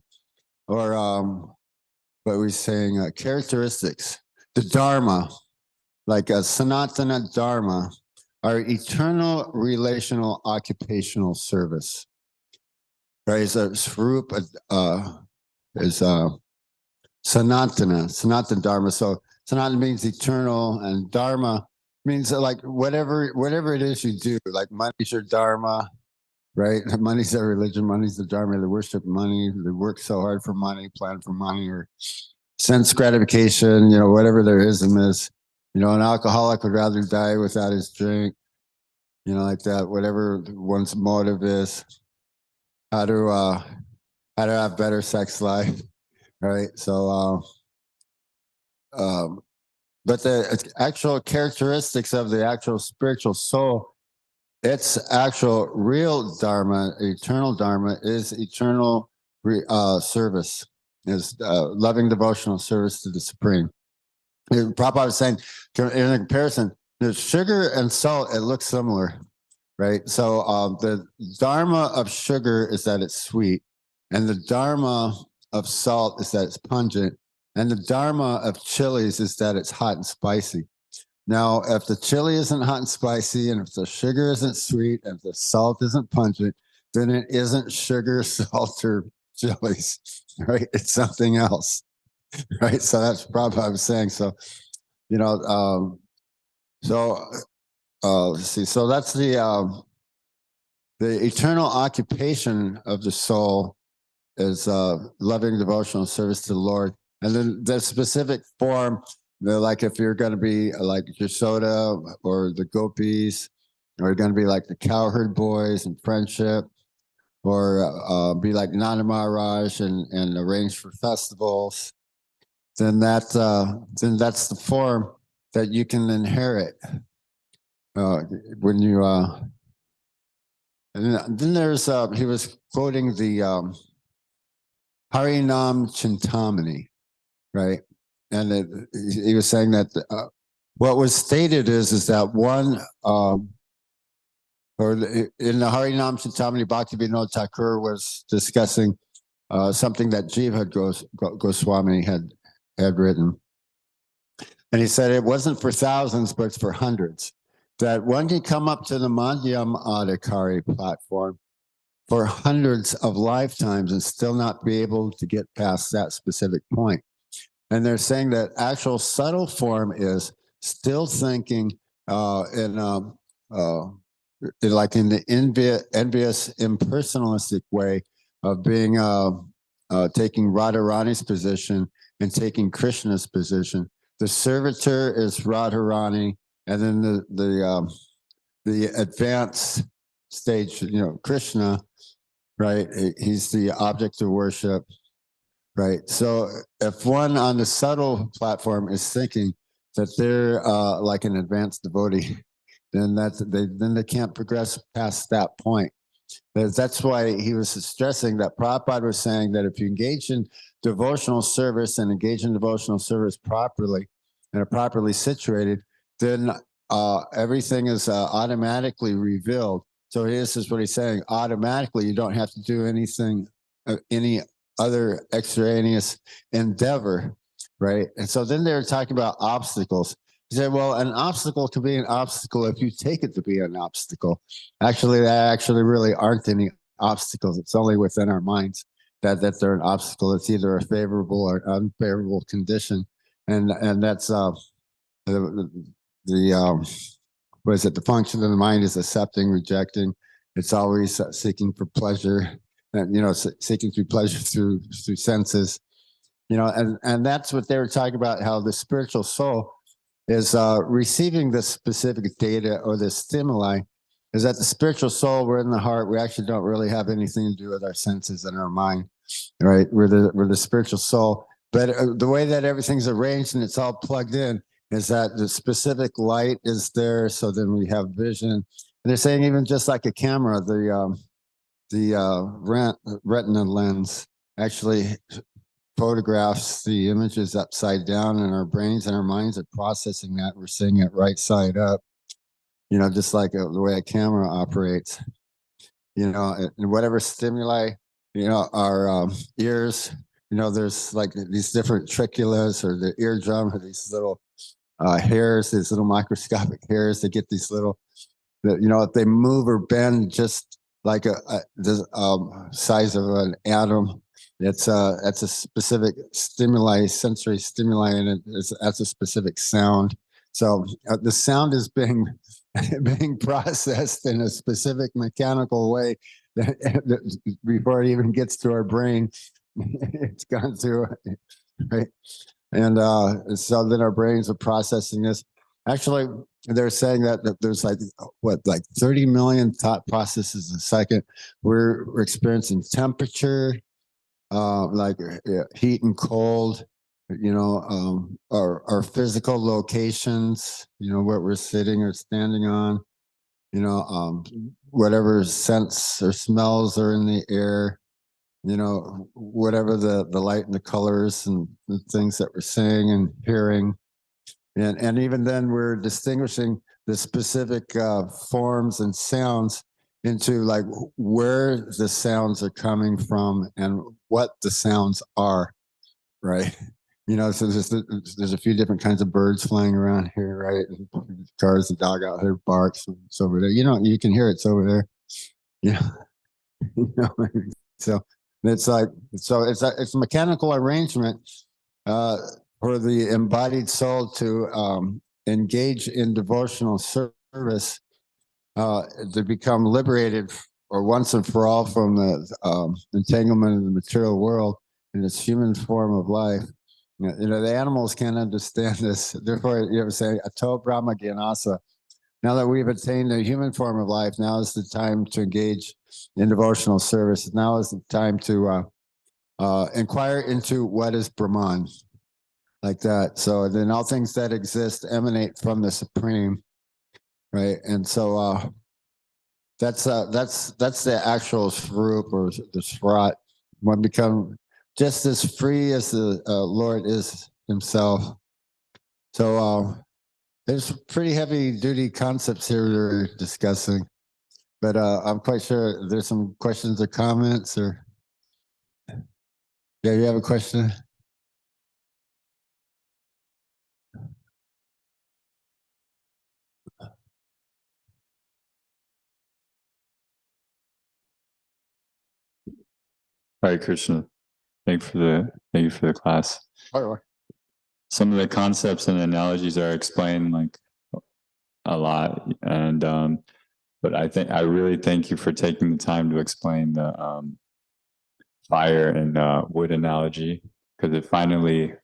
or what we're saying, characteristics, the Dharma, like a Sanatana Dharma, are eternal relational occupational service. Right? So Swarup is Sanatana Dharma. So Sanatana means eternal, and Dharma means like whatever it is you do, like money's your Dharma, right? Money's their religion, money's the Dharma, they worship money, they work so hard for money, plan for money, or sense gratification, whatever their ism is. An alcoholic would rather die without his drink, like that, whatever one's motive is. How to have better sex life, right? So but the actual characteristics of the actual spiritual soul, its actual real Dharma, eternal Dharma, is eternal service, is loving devotional service to the Supreme. Prabhupada was saying, in a comparison, there's sugar and salt, it looks similar, right? So the Dharma of sugar is that it's sweet, and the Dharma of salt is that it's pungent, and the Dharma of chilies is that it's hot and spicy. Now, if the chili isn't hot and spicy, and if the sugar isn't sweet, and if the salt isn't pungent, then it isn't sugar, salt, or chilies, right? It's something else, right? So that's probably what I was saying. So, let's see. So that's the eternal occupation of the soul is loving devotional service to the Lord. And then the specific form, like if you're going to be like Yashoda or the gopis, or you're going to be like the cowherd boys in friendship, or be like Nanda Maharaj and arrange for festivals, then that's the form that you can inherit when you. And then there's he was quoting the Harinam Chintamani, right? And he was saying that what was stated is that one, or in the Harinam Chintamani, Bhaktivinoda Thakur was discussing something that Jiva Goswami had written. And he said it wasn't for thousands, but it's for hundreds. That one can come up to the Madhyam Adhikari platform for hundreds of lifetimes and still not be able to get past that specific point. And they're saying that actual subtle form is still thinking in like in the envious, impersonalistic way of being taking Radharani's position and taking Krishna's position. The servitor is Radharani, and then the advanced stage, Krishna, right? He's the object of worship, right? So if one on the subtle platform is thinking that they're like an advanced devotee, then they can't progress past that point. That's why he was stressing that Prabhupada was saying that if you engage in devotional service and engage in devotional service properly and are properly situated, then everything is automatically revealed. So this is what he's saying. Automatically, you don't have to do anything, any other extraneous endeavor, right? And so then they're talking about obstacles. He said, well, an obstacle can be an obstacle if you take it to be an obstacle. Actually, there actually really aren't any obstacles. It's only within our minds that they're an obstacle. It's either a favorable or unfavorable condition. And that's what is it? The function of the mind is accepting, rejecting. It's always seeking for pleasure, and seeking through pleasure through senses, and that's what they were talking about. How the spiritual soul is receiving the specific data or the stimuli. Is that the spiritual soul? We're in the heart. We actually don't really have anything to do with our senses and our mind, right? We're the spiritual soul. But the way that everything's arranged and it's all plugged in is that the specific light is there, so then we have vision. And they're saying even just like a camera, the retina lens actually photographs the images upside down, and our brains and our minds are processing that. We're seeing it right side up. just like the way a camera operates, and whatever stimuli, our ears, there's like these different trichulas or the eardrum or these little hairs, these little microscopic hairs that get these little, if they move or bend just like the size of an atom, that's a specific stimuli, sensory stimuli, and that's a specific sound. So the sound is being processed in a specific mechanical way before it even gets to our brain. It's gone through, right? And so then our brains are processing this. Actually, they're saying that there's like 30 million thought processes a second. We're experiencing temperature, heat and cold, our physical locations, what we're sitting or standing on, whatever scents or smells are in the air, whatever the light and the colors and the things that we're seeing and hearing. And even then we're distinguishing the specific forms and sounds into like where the sounds are coming from and what the sounds are, right? So there's a few different kinds of birds flying around here, right? And cars, the dog out here barks, it's over there. You can hear it's over there. So it's like it's a mechanical arrangement for the embodied soul to engage in devotional service, to become liberated or once and for all from the entanglement of the material world in its human form of life. The animals can't understand this. Therefore, you ever say, Ato Brahma Gyanasa. Now that we've attained the human form of life, now is the time to engage in devotional service. Now is the time to inquire into what is Brahman, like that. So then all things that exist emanate from the Supreme, right? And so that's the actual Swarup or the Swarat. One become just as free as the Lord is himself. So there's pretty heavy duty concepts here we're discussing, but I'm quite sure there's some questions or comments or, yeah, you have a question? Hare Krishna. Thank you for the class. Some of the concepts and analogies are explained like a lot, and but I really thank you for taking the time to explain the fire and wood analogy, because it finally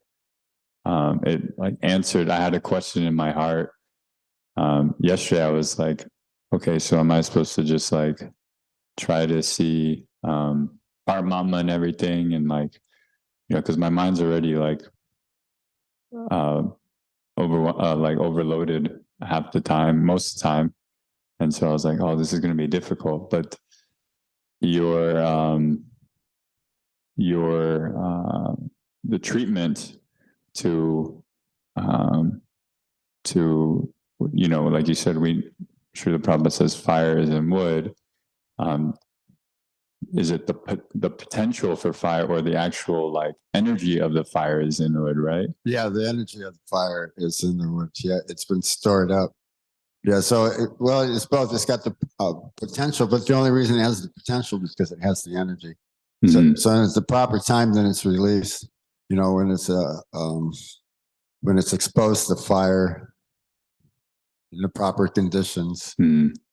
it like answered. I had a question in my heart yesterday. I was like, okay, so am I supposed to just like try to see Mama and everything, and like, because my mind's already like overloaded half the time, most of the time, and so I was like, oh, this is going to be difficult. But the treatment to like you said, Srila Prabhupada says fire is in wood. Is it the potential for fire or the actual like energy of the fire is in the wood, right? Yeah, the energy of the fire is in the wood. Yeah, it's been stored up. Yeah, so it's both. It's got the potential, but the only reason it has the potential is because it has the energy. Mm-hmm. So when it's the proper time, then it's released. When it's exposed to fire in the proper conditions,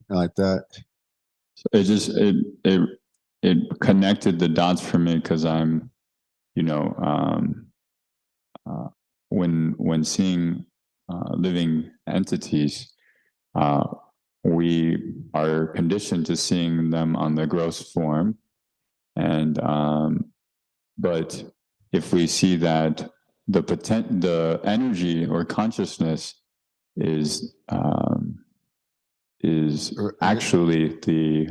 like that. So it connected the dots for me, because I'm, when seeing living entities, we are conditioned to seeing them on the gross form, and but if we see that the energy or consciousness is actually the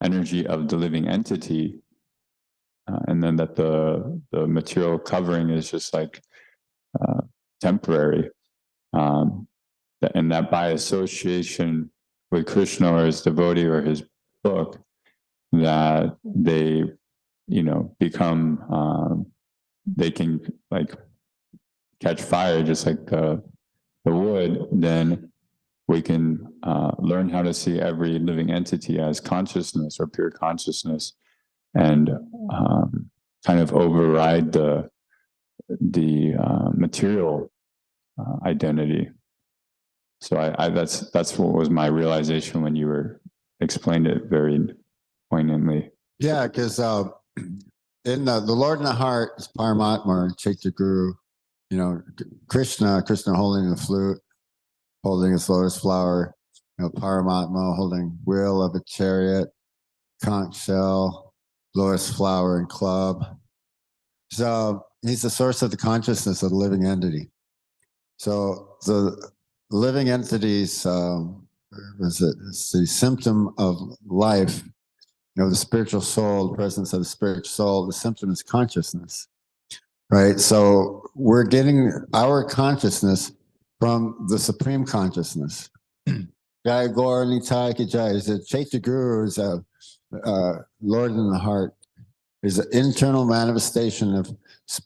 energy of the living entity, and then that the material covering is just like temporary, and that by association with Krishna or his devotee or his book, that they, become, they can like catch fire just like the wood, then we can learn how to see every living entity as consciousness or pure consciousness, and kind of override the material identity. So I that's what was my realization when you were explained it very poignantly. Yeah, because in the Lord in the heart is Paramatma, Chaitya Guru. Krishna holding the flute, holding his lotus flower. Paramatma holding wheel of a chariot, conch shell, lotus flower, and club. So he's the source of the consciousness of the living entity. So the living entities, it's the symptom of life. The spiritual soul, the presence of the spiritual soul, the symptom is consciousness, right? So we're getting our consciousness from the supreme consciousness. Jai Gaur Nitai Ki Jai. The Chaitya Guru is a Lord in the heart, is an internal manifestation of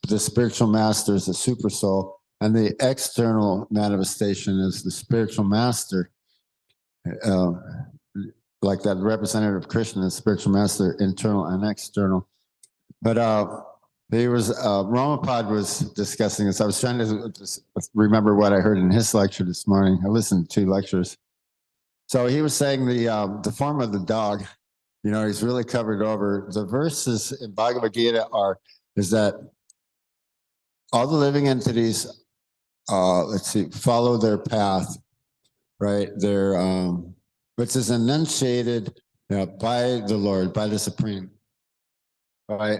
the spiritual master, is the super soul, and the external manifestation is the spiritual master. Like that representative of Krishna, the spiritual master, internal and external. But Ramapad was discussing this. I was trying to remember what I heard in his lecture this morning. I listened to 2 lectures. So he was saying the form of the dog, he's really covered over. The verses in Bhagavad Gita is that all the living entities, follow their path, right? They're which is enunciated by the Lord, by the Supreme. Right?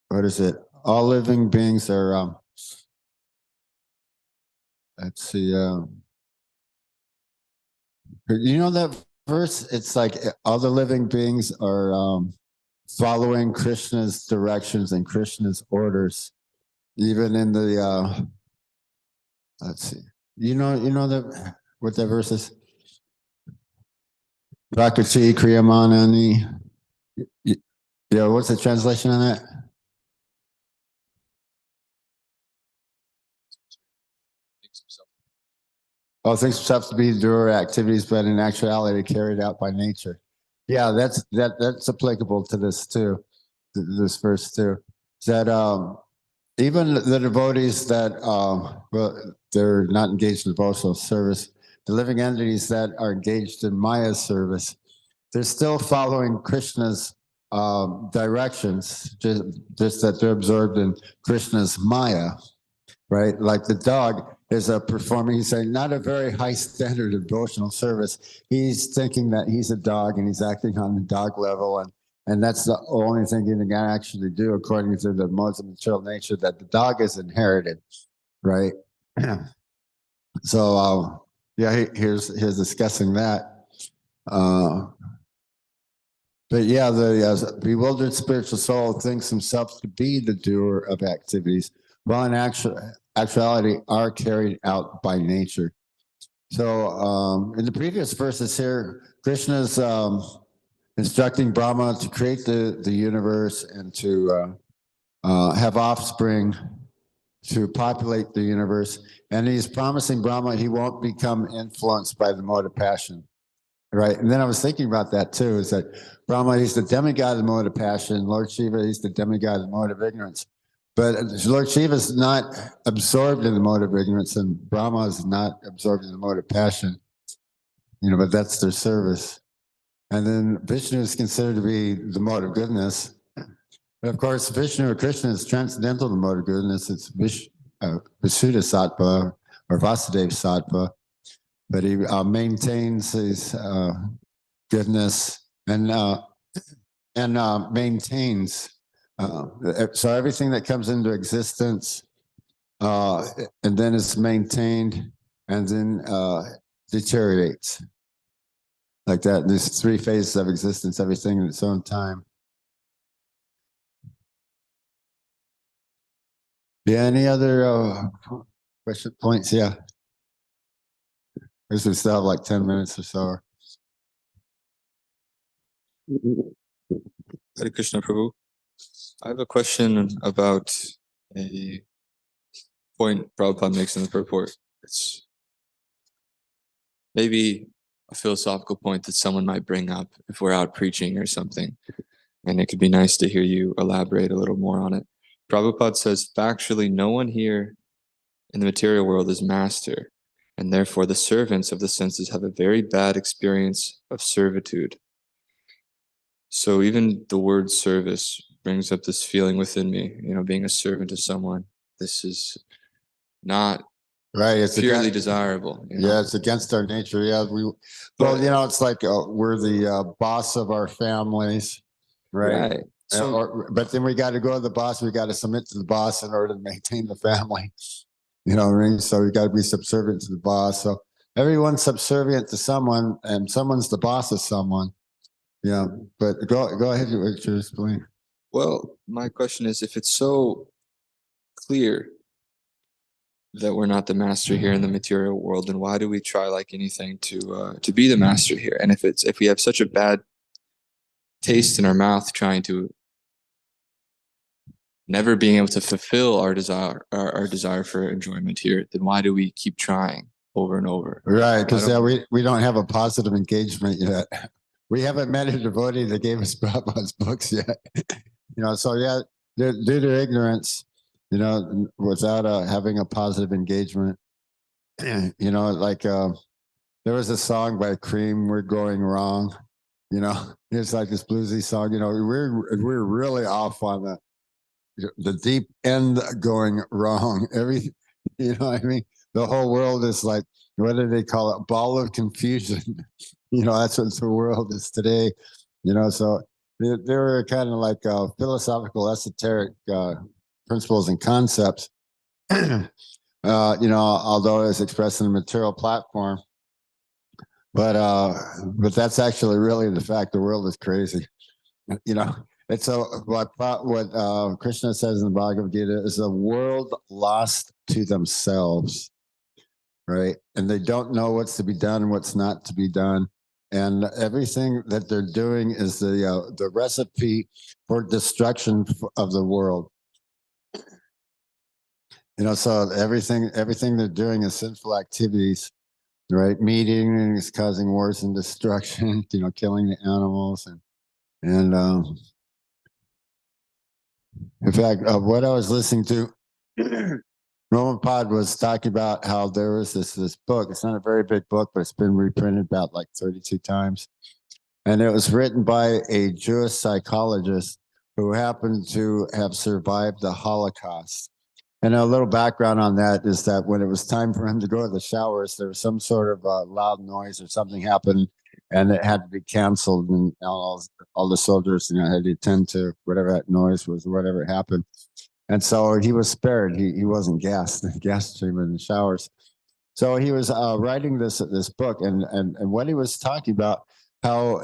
What is it? All living beings are, that verse? It's like all the living beings are following Krishna's directions and Krishna's orders, even in the, what that verse is? Prakriti Kriyamanani. Yeah, what's the translation on that? Oh, things themselves to be doer activities, but in actuality carried out by nature. Yeah, that's applicable to this too, this verse too. That even the devotees that they're not engaged in devotional service, the living entities that are engaged in Maya's service, they're still following Krishna's directions, just that they're absorbed in Krishna's Maya, right? Like the dog is performing, he's saying, not a very high standard of devotional service. He's thinking that he's a dog and he's acting on the dog level, and that's the only thing he can actually do according to the modes of material nature that the dog is inherited, right? So here's discussing that. But yeah, the bewildered spiritual soul thinks himself to be the doer of activities, while in actuality are carried out by nature. So in the previous verses here, Krishna is instructing Brahma to create the universe and to have offspring to populate the universe. And he's promising Brahma he won't become influenced by the mode of passion. Right. And then I was thinking about that too, is that Brahma, he's the demigod of the mode of passion. Lord Shiva, he's the demigod of the mode of ignorance. But Lord Shiva is not absorbed in the mode of ignorance, and Brahma is not absorbed in the mode of passion. But that's their service. And then Vishnu is considered to be the mode of goodness. But of course, Vishnu or Krishna is transcendental to the mode of goodness. It's Visuddha Sattva or Vasudeva Sattva. But he maintains his goodness and maintains. So everything that comes into existence and then is maintained and then deteriorates. Like that. There's 3 phases of existence, everything in its own time. Yeah, any other question points? Yeah. I guess we still have like 10 minutes or so. Hare Krishna Prabhu. I have a question about a point Prabhupada makes in the purport. It's maybe a philosophical point that someone might bring up if we're out preaching or something. And it could be nice to hear you elaborate a little more on it. Prabhupada says, factually, no one here in the material world is master, and therefore the servants of the senses have a very bad experience of servitude. So even the word service brings up this feeling within me, being a servant of someone. This is not right. It's purely desirable. Yeah, it's against our nature. Yeah, it's like we're the boss of our families, right? So, but then we got to go to the boss. We got to submit to the boss in order to maintain the family. You know what I mean? So we got to be subservient to the boss. So everyone's subservient to someone, and someone's the boss of someone. Yeah, but go ahead with your explain. Well, my question is, if it's so clear that we're not the master here in the material world, then why do we try like anything to be the master here? And if we have such a bad taste in our mouth trying to never being able to fulfill our desire for enjoyment here, then why do we keep trying over and over? Right, because we don't have a positive engagement yet. We haven't met a devotee that gave us Prabhupada's books yet. So yeah, due to ignorance, without having a positive engagement, like there was a song by Cream, "We're Going Wrong." It's like this bluesy song. We're really off on the deep end, going wrong. What I mean? The whole world is like, what do they call it? Ball of confusion. That's what the world is today. So there were kind of like philosophical, esoteric principles and concepts. Although it's expressed in a material platform, but that's actually really the fact. The world is crazy. It's what Krishna says in the Bhagavad Gita is a world lost to themselves, right? And they don't know what's to be done and what's not to be done. And everything that they're doing is the recipe for destruction of the world. So everything they're doing is sinful activities, right? Meetings, causing wars and destruction, killing the animals and in fact, what I was listening to, Roman Pod was talking about how there was this book. It's not a very big book, but it's been reprinted about like 32 times. And it was written by a Jewish psychologist who happened to have survived the Holocaust. And a little background on that is that when it was time for him to go to the showers, there was some sort of loud noise or something happened, and it had to be canceled. And all the soldiers, had to attend to whatever that noise was, or whatever happened. And so he was spared. He wasn't gassed treatment in the showers. So he was writing this book, and what he was talking about, how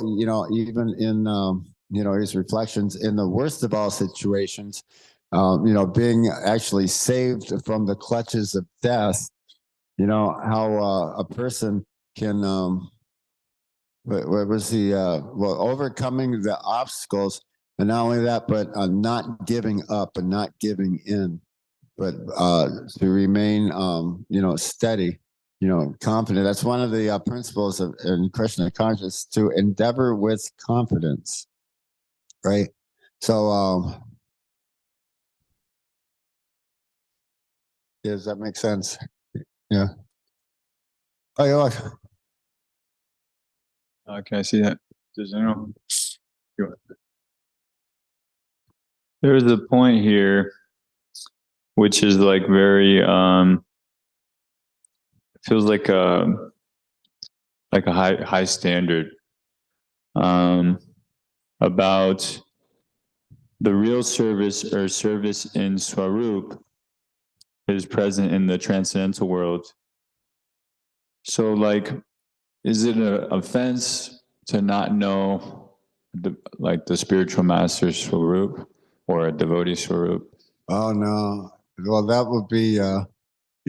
even in his reflections in the worst of all situations, being actually saved from the clutches of death, how a person can what was he overcoming the obstacles. And not only that, but not giving up and not giving in, but to remain, steady, confident. That's one of the principles in Krishna consciousness, to endeavor with confidence, right? So, does that make sense? Yeah. Oh, you look. Can I see that? Does anyone? There's a point here, which is like very, feels like a high standard, about the real service or service in Swarup is present in the transcendental world. So like, is it an offense to not know the spiritual master Swarup or a devotee Swarup? Oh no. Well, that would be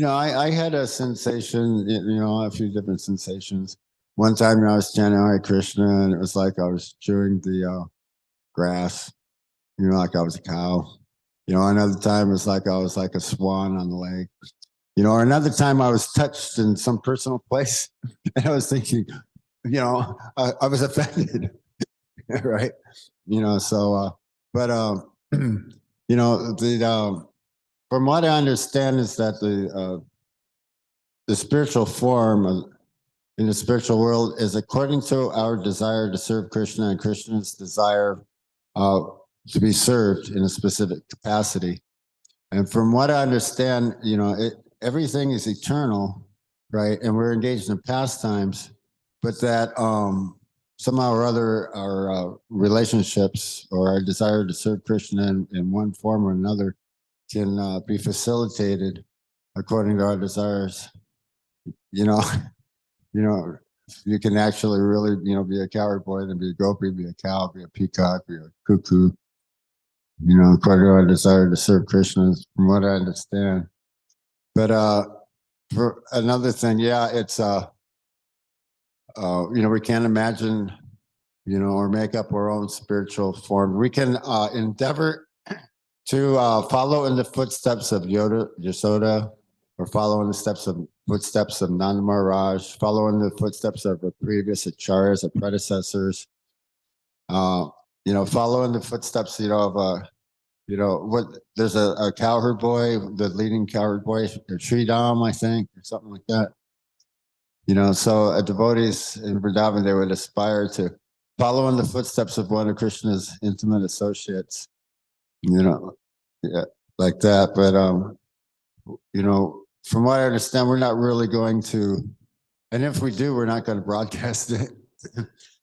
I had a sensation, a few different sensations. One time I was chanting Hare Krishna, and it was like I was chewing the grass, like I was a cow. Another time it was like I was like a swan on the lake. Or another time I was touched in some personal place, and I was thinking, I was offended, right? But from what I understand is that the spiritual form in the spiritual world is according to our desire to serve Krishna and Krishna's desire to be served in a specific capacity. And from what I understand, everything is eternal, right? And we're engaged in pastimes, but that somehow or other our relationships or our desire to serve Krishna in one form or another can be facilitated according to our desires. You can actually really, be a cowherd boy, then be a gopi, be a cow, be a peacock, be a cuckoo. According to our desire to serve Krishna, from what I understand. But for another thing, it's we can't imagine, or make up our own spiritual form. We can endeavor to follow in the footsteps of Yasoda, or follow in the footsteps of Nanda Maharaj, follow in the footsteps of the previous acharyas, the predecessors. Follow in the footsteps, of there's a cowherd boy, the leading cowherd boy, Sridham, I think, or something like that. So devotees in Vrindavan, they would aspire to follow in the footsteps of one of Krishna's intimate associates, like that. But, from what I understand, we're not really going to, and if we do, we're not going to broadcast it.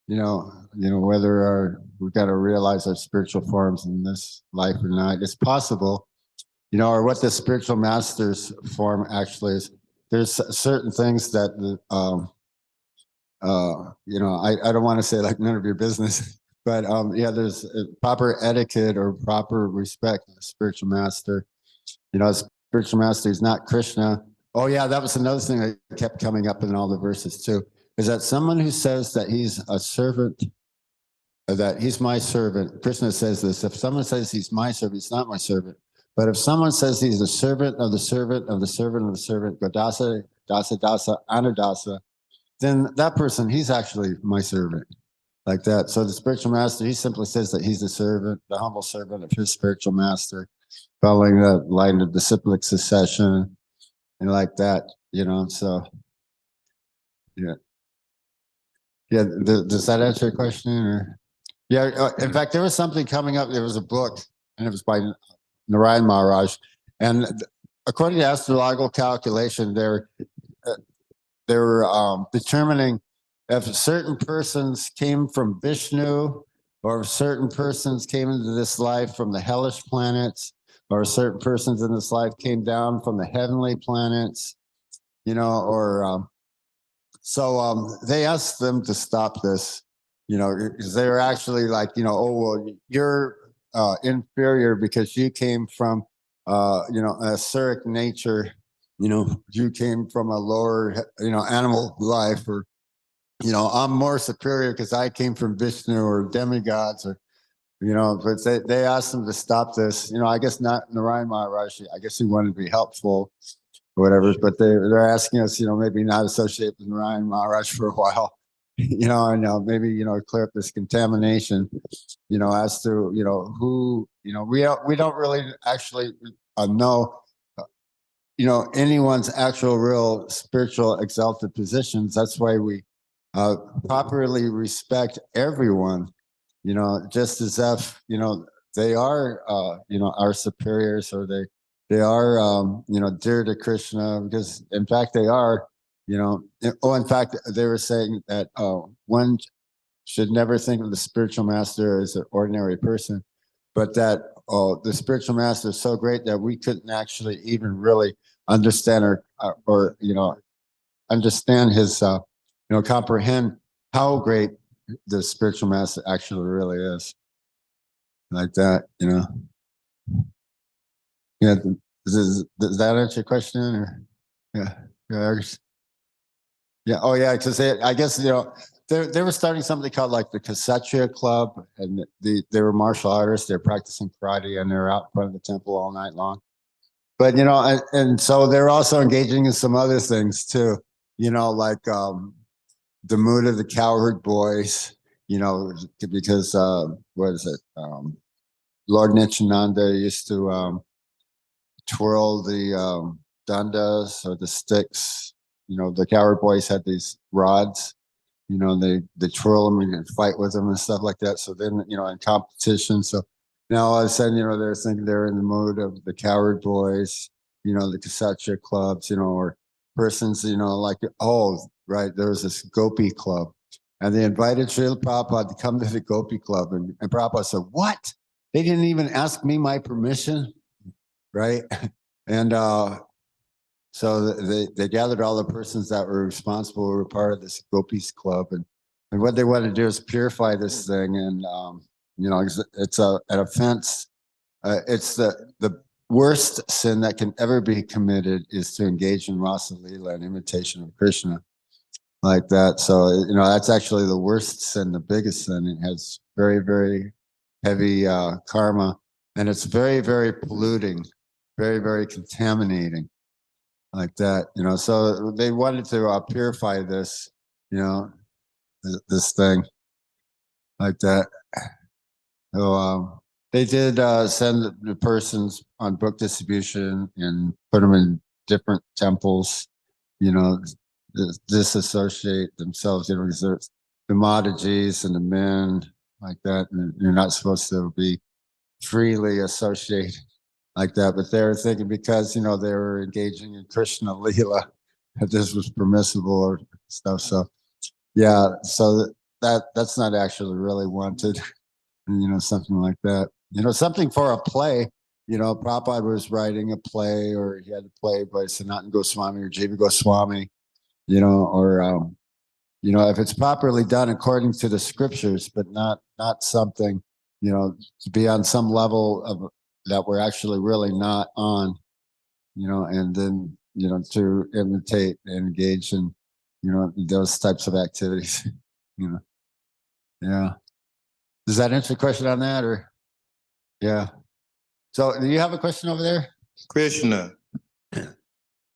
Whether we've got to realize our spiritual forms in this life or not. It's possible, or what the spiritual master's form actually is. There's certain things that, I don't want to say like none of your business, but there's proper etiquette or proper respect to the spiritual master. Spiritual master is not Krishna. Oh yeah, that was another thing that kept coming up in all the verses too. Is that someone who says that he's a servant, that he's my servant. Krishna says this. If someone says he's my servant, he's not my servant. But if someone says he's a servant of the servant of the servant of the servant, Godasa, Dasa, Dasa, Anudasa, then that person, he's actually my servant. Like that. So the spiritual master, he simply says that he's the servant, the humble servant of his spiritual master, following the line of disciplic succession and like that, so yeah. Yeah, does that answer your question? Or? Yeah, in fact, there was something coming up. There was a book, and it was by Narayan Maharaj. And according to astrological calculation, they were determining if certain persons came from Vishnu, or if certain persons came into this life from the hellish planets, or certain persons in this life came down from the heavenly planets, so they asked them to stop this, because they were actually like, oh, well, you're inferior because you came from, an asuric nature, you came from a lower, animal life, or, I'm more superior because I came from Vishnu or demigods, or, but they asked them to stop this. I guess not Narayan Maharaj, I guess he wanted to be helpful, or whatever, but they're asking us, maybe not associate with Narayan Maharaj for a while, and maybe, clear up this contamination, as to, who, we don't really actually know, anyone's actual real spiritual exalted positions. That's why we properly respect everyone, just as if, they are, our superiors, or they are, dear to Krishna, because in fact they are, in fact, they were saying that one should never think of the spiritual master as an ordinary person, but that the spiritual master is so great that we couldn't actually even really understand or understand his, comprehend how great the spiritual master actually really is. Like that, Yeah. Does that answer your question? Or? Yeah. Yeah. Yeah. Oh, yeah. Because I guess, they were starting something called like the Kshatriya Club, and they were martial artists. They're practicing karate, and they're out in front of the temple all night long. But and so they're also engaging in some other things too. Like the mood of the cowherd boys. Because what is it? Lord Nityananda used to twirl the dandas or the sticks. The cowherd boys had these rods. They twirl them and fight with them and stuff like that. So then, in competition. So now all of a sudden, they're thinking they're in the mood of the cowherd boys, the Kshatriya clubs, or persons, like, oh, right, there was this Gopi club. And they invited Srila Prabhupada to come to the Gopi club. And Prabhupada said, what? They didn't even ask me my permission, right? And so they gathered all the persons that were responsible, were part of this Gopis club, and what they wanted to do is purify this thing, and it's an offense. It's the worst sin that can ever be committed is to engage in Rasa Leela and imitation of Krishna, like that. So that's actually the worst sin, the biggest sin. It has very, very heavy karma, and it's very, very polluting, very, very contaminating. Like that, so they wanted to purify this, this thing, like that. So they did send the persons on book distribution and put them in different temples, disassociate themselves, because the Madhajis and the men, like that, and you're not supposed to be freely associated like that, but they were thinking because they were engaging in Krishna Leela, that this was permissible or stuff. So yeah, so that's not actually really wanted, something like that. Something for a play. Prabhupada was writing a play, or he had a play by Sanatana Goswami or Jiva Goswami, or if it's properly done according to the scriptures, but not something, to be on some level of that we're actually really not on, and then, to imitate and engage in, those types of activities, Yeah. Does that answer the question on that, or? Yeah. So do you have a question over there? Krishna.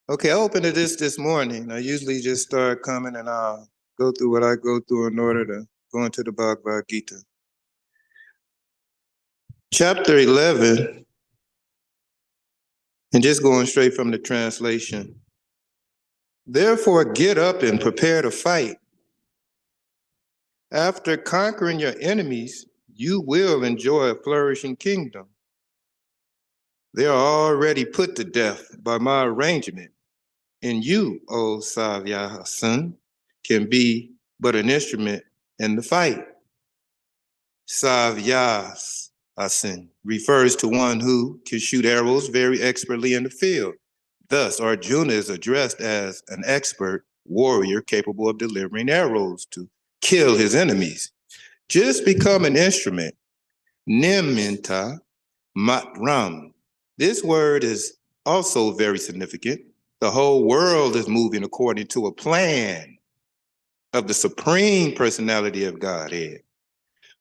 Okay, I opened to this morning. I usually just start coming and I'll go through what I go through in order to go into the Bhagavad Gita. Chapter 11, and just going straight from the translation. Therefore, get up and prepare to fight. After conquering your enemies, you will enjoy a flourishing kingdom. They are already put to death by my arrangement, and you, O Savyasan, can be but an instrument in the fight. Savyasan refers to one who can shoot arrows very expertly in the field. Thus, Arjuna is addressed as an expert warrior capable of delivering arrows to kill his enemies. Just become an instrument. Niminta matram. This word is also very significant. The whole world is moving according to a plan of the Supreme Personality of Godhead.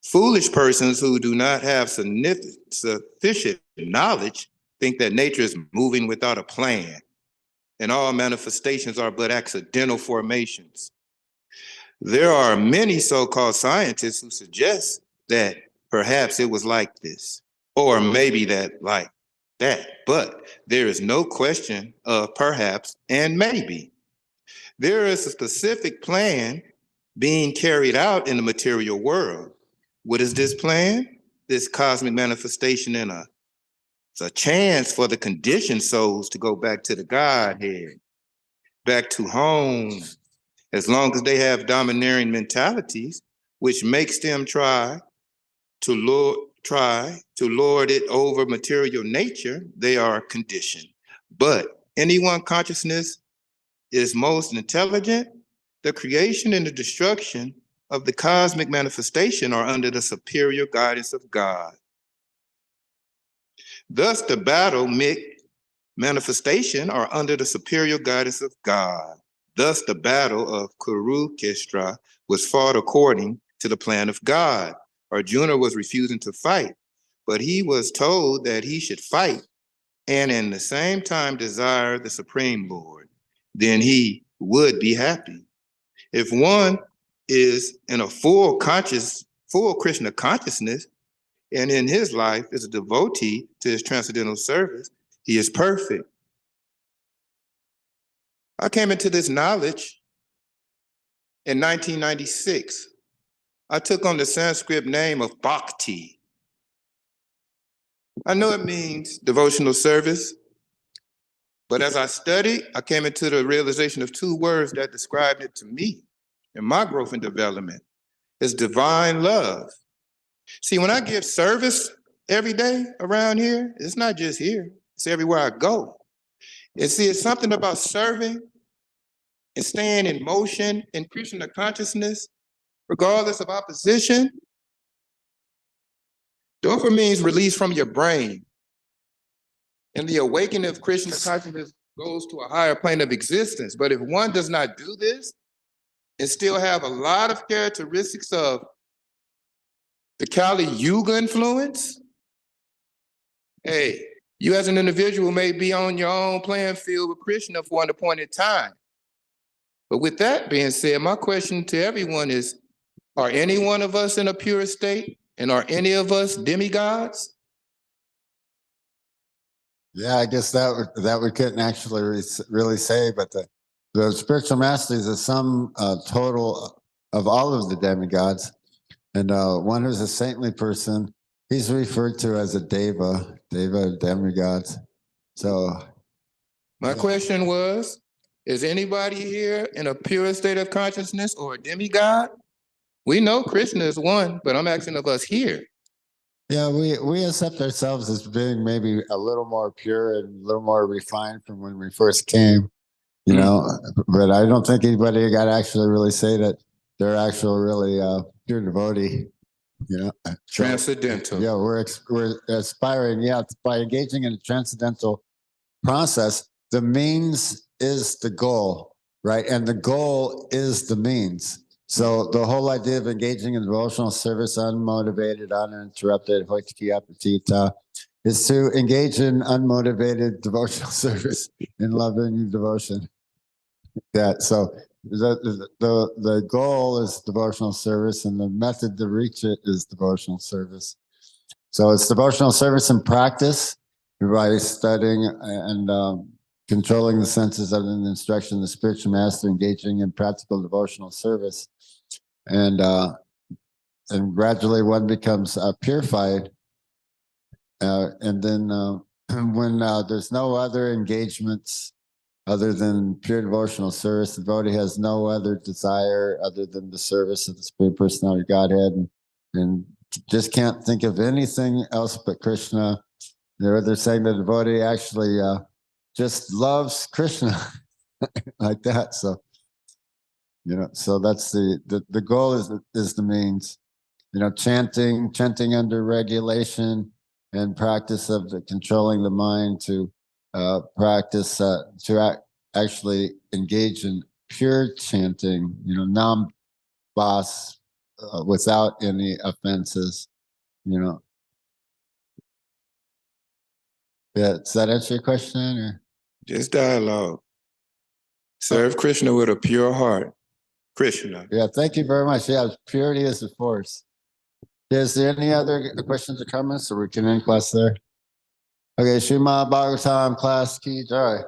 Foolish persons who do not have sufficient knowledge think that nature is moving without a plan, and all manifestations are but accidental formations. There are many so-called scientists who suggest that perhaps it was like this, or maybe that like that, but there is no question of perhaps and maybe. There is a specific plan being carried out in the material world. What is this plan? This cosmic manifestation it's a chance for the conditioned souls to go back to the Godhead, back to home, as long as they have domineering mentalities, which makes them try to lord it over material nature. They are conditioned. But anyone consciousness is most intelligent, the creation and the destruction of the cosmic manifestation are under the superior guidance of God. Thus, the battle manifestation are under the superior guidance of God. Thus, the battle of Kurukshetra was fought according to the plan of God. Arjuna was refusing to fight, but he was told that he should fight and in the same time desire the Supreme Lord. Then he would be happy. If one is in a full Krishna consciousness, and in his life is a devotee to his transcendental service, he is perfect. I came into this knowledge in 1996. I took on the Sanskrit name of Bhakti. I know it means devotional service, but as I studied, I came into the realization of two words that described it to me in my growth and development. It's divine love. See, when I give service every day around here, it's not just here, it's everywhere I go. And see, it's something about serving and staying in motion in Krishna consciousness, regardless of opposition. Dopamine is released from your brain. And the awakening of Krishna consciousness goes to a higher plane of existence. But if one does not do this and still have a lot of characteristics of the Kali Yuga influence, hey, you as an individual may be on your own playing field with Krishna for an appointed time. But with that being said, my question to everyone is, are any one of us in a pure state? And are any of us demigods? Yeah, I guess that we couldn't actually really say, but the spiritual master is a sum total of all of the demigods. And one who's a saintly person, he's referred to as a deva demigods. So my question was, is anybody here in a pure state of consciousness or a demigod? We know Krishna is one, but I'm asking of us here. Yeah, we accept ourselves as being maybe a little more pure and a little more refined from when we first came, you know, but I don't think anybody got to actually really say that they're actual really pure devotee, you know. Transcendental. Yeah, we're aspiring, by engaging in a transcendental process, the means is the goal, right? And the goal is the means. So the whole idea of engaging in devotional service, unmotivated, uninterrupted, is to engage in unmotivated devotional service in loving and devotion. So the goal is devotional service, and the method to reach it is devotional service. So it's devotional service in practice by studying and controlling the senses under the instruction of the spiritual master, engaging in practical devotional service. And gradually one becomes purified. And then when there's no other engagements other than pure devotional service, the devotee has no other desire other than the service of the Supreme Personality of Godhead, and just can't think of anything else but Krishna. They're saying the devotee actually just loves Krishna like that. So, you know, so that's the goal is the means, you know, chanting under regulation and practice of controlling the mind to practice to actually engage in pure chanting, you know, nam-bas without any offenses, you know. Yeah, does that answer your question? Or? Just dialogue. Serve Krishna with a pure heart. Krishna. Yeah, thank you very much. Yeah, purity is the force. Is there any other questions or comments, or we can end class there? Okay, Srimad Bhagavatam class ki jai.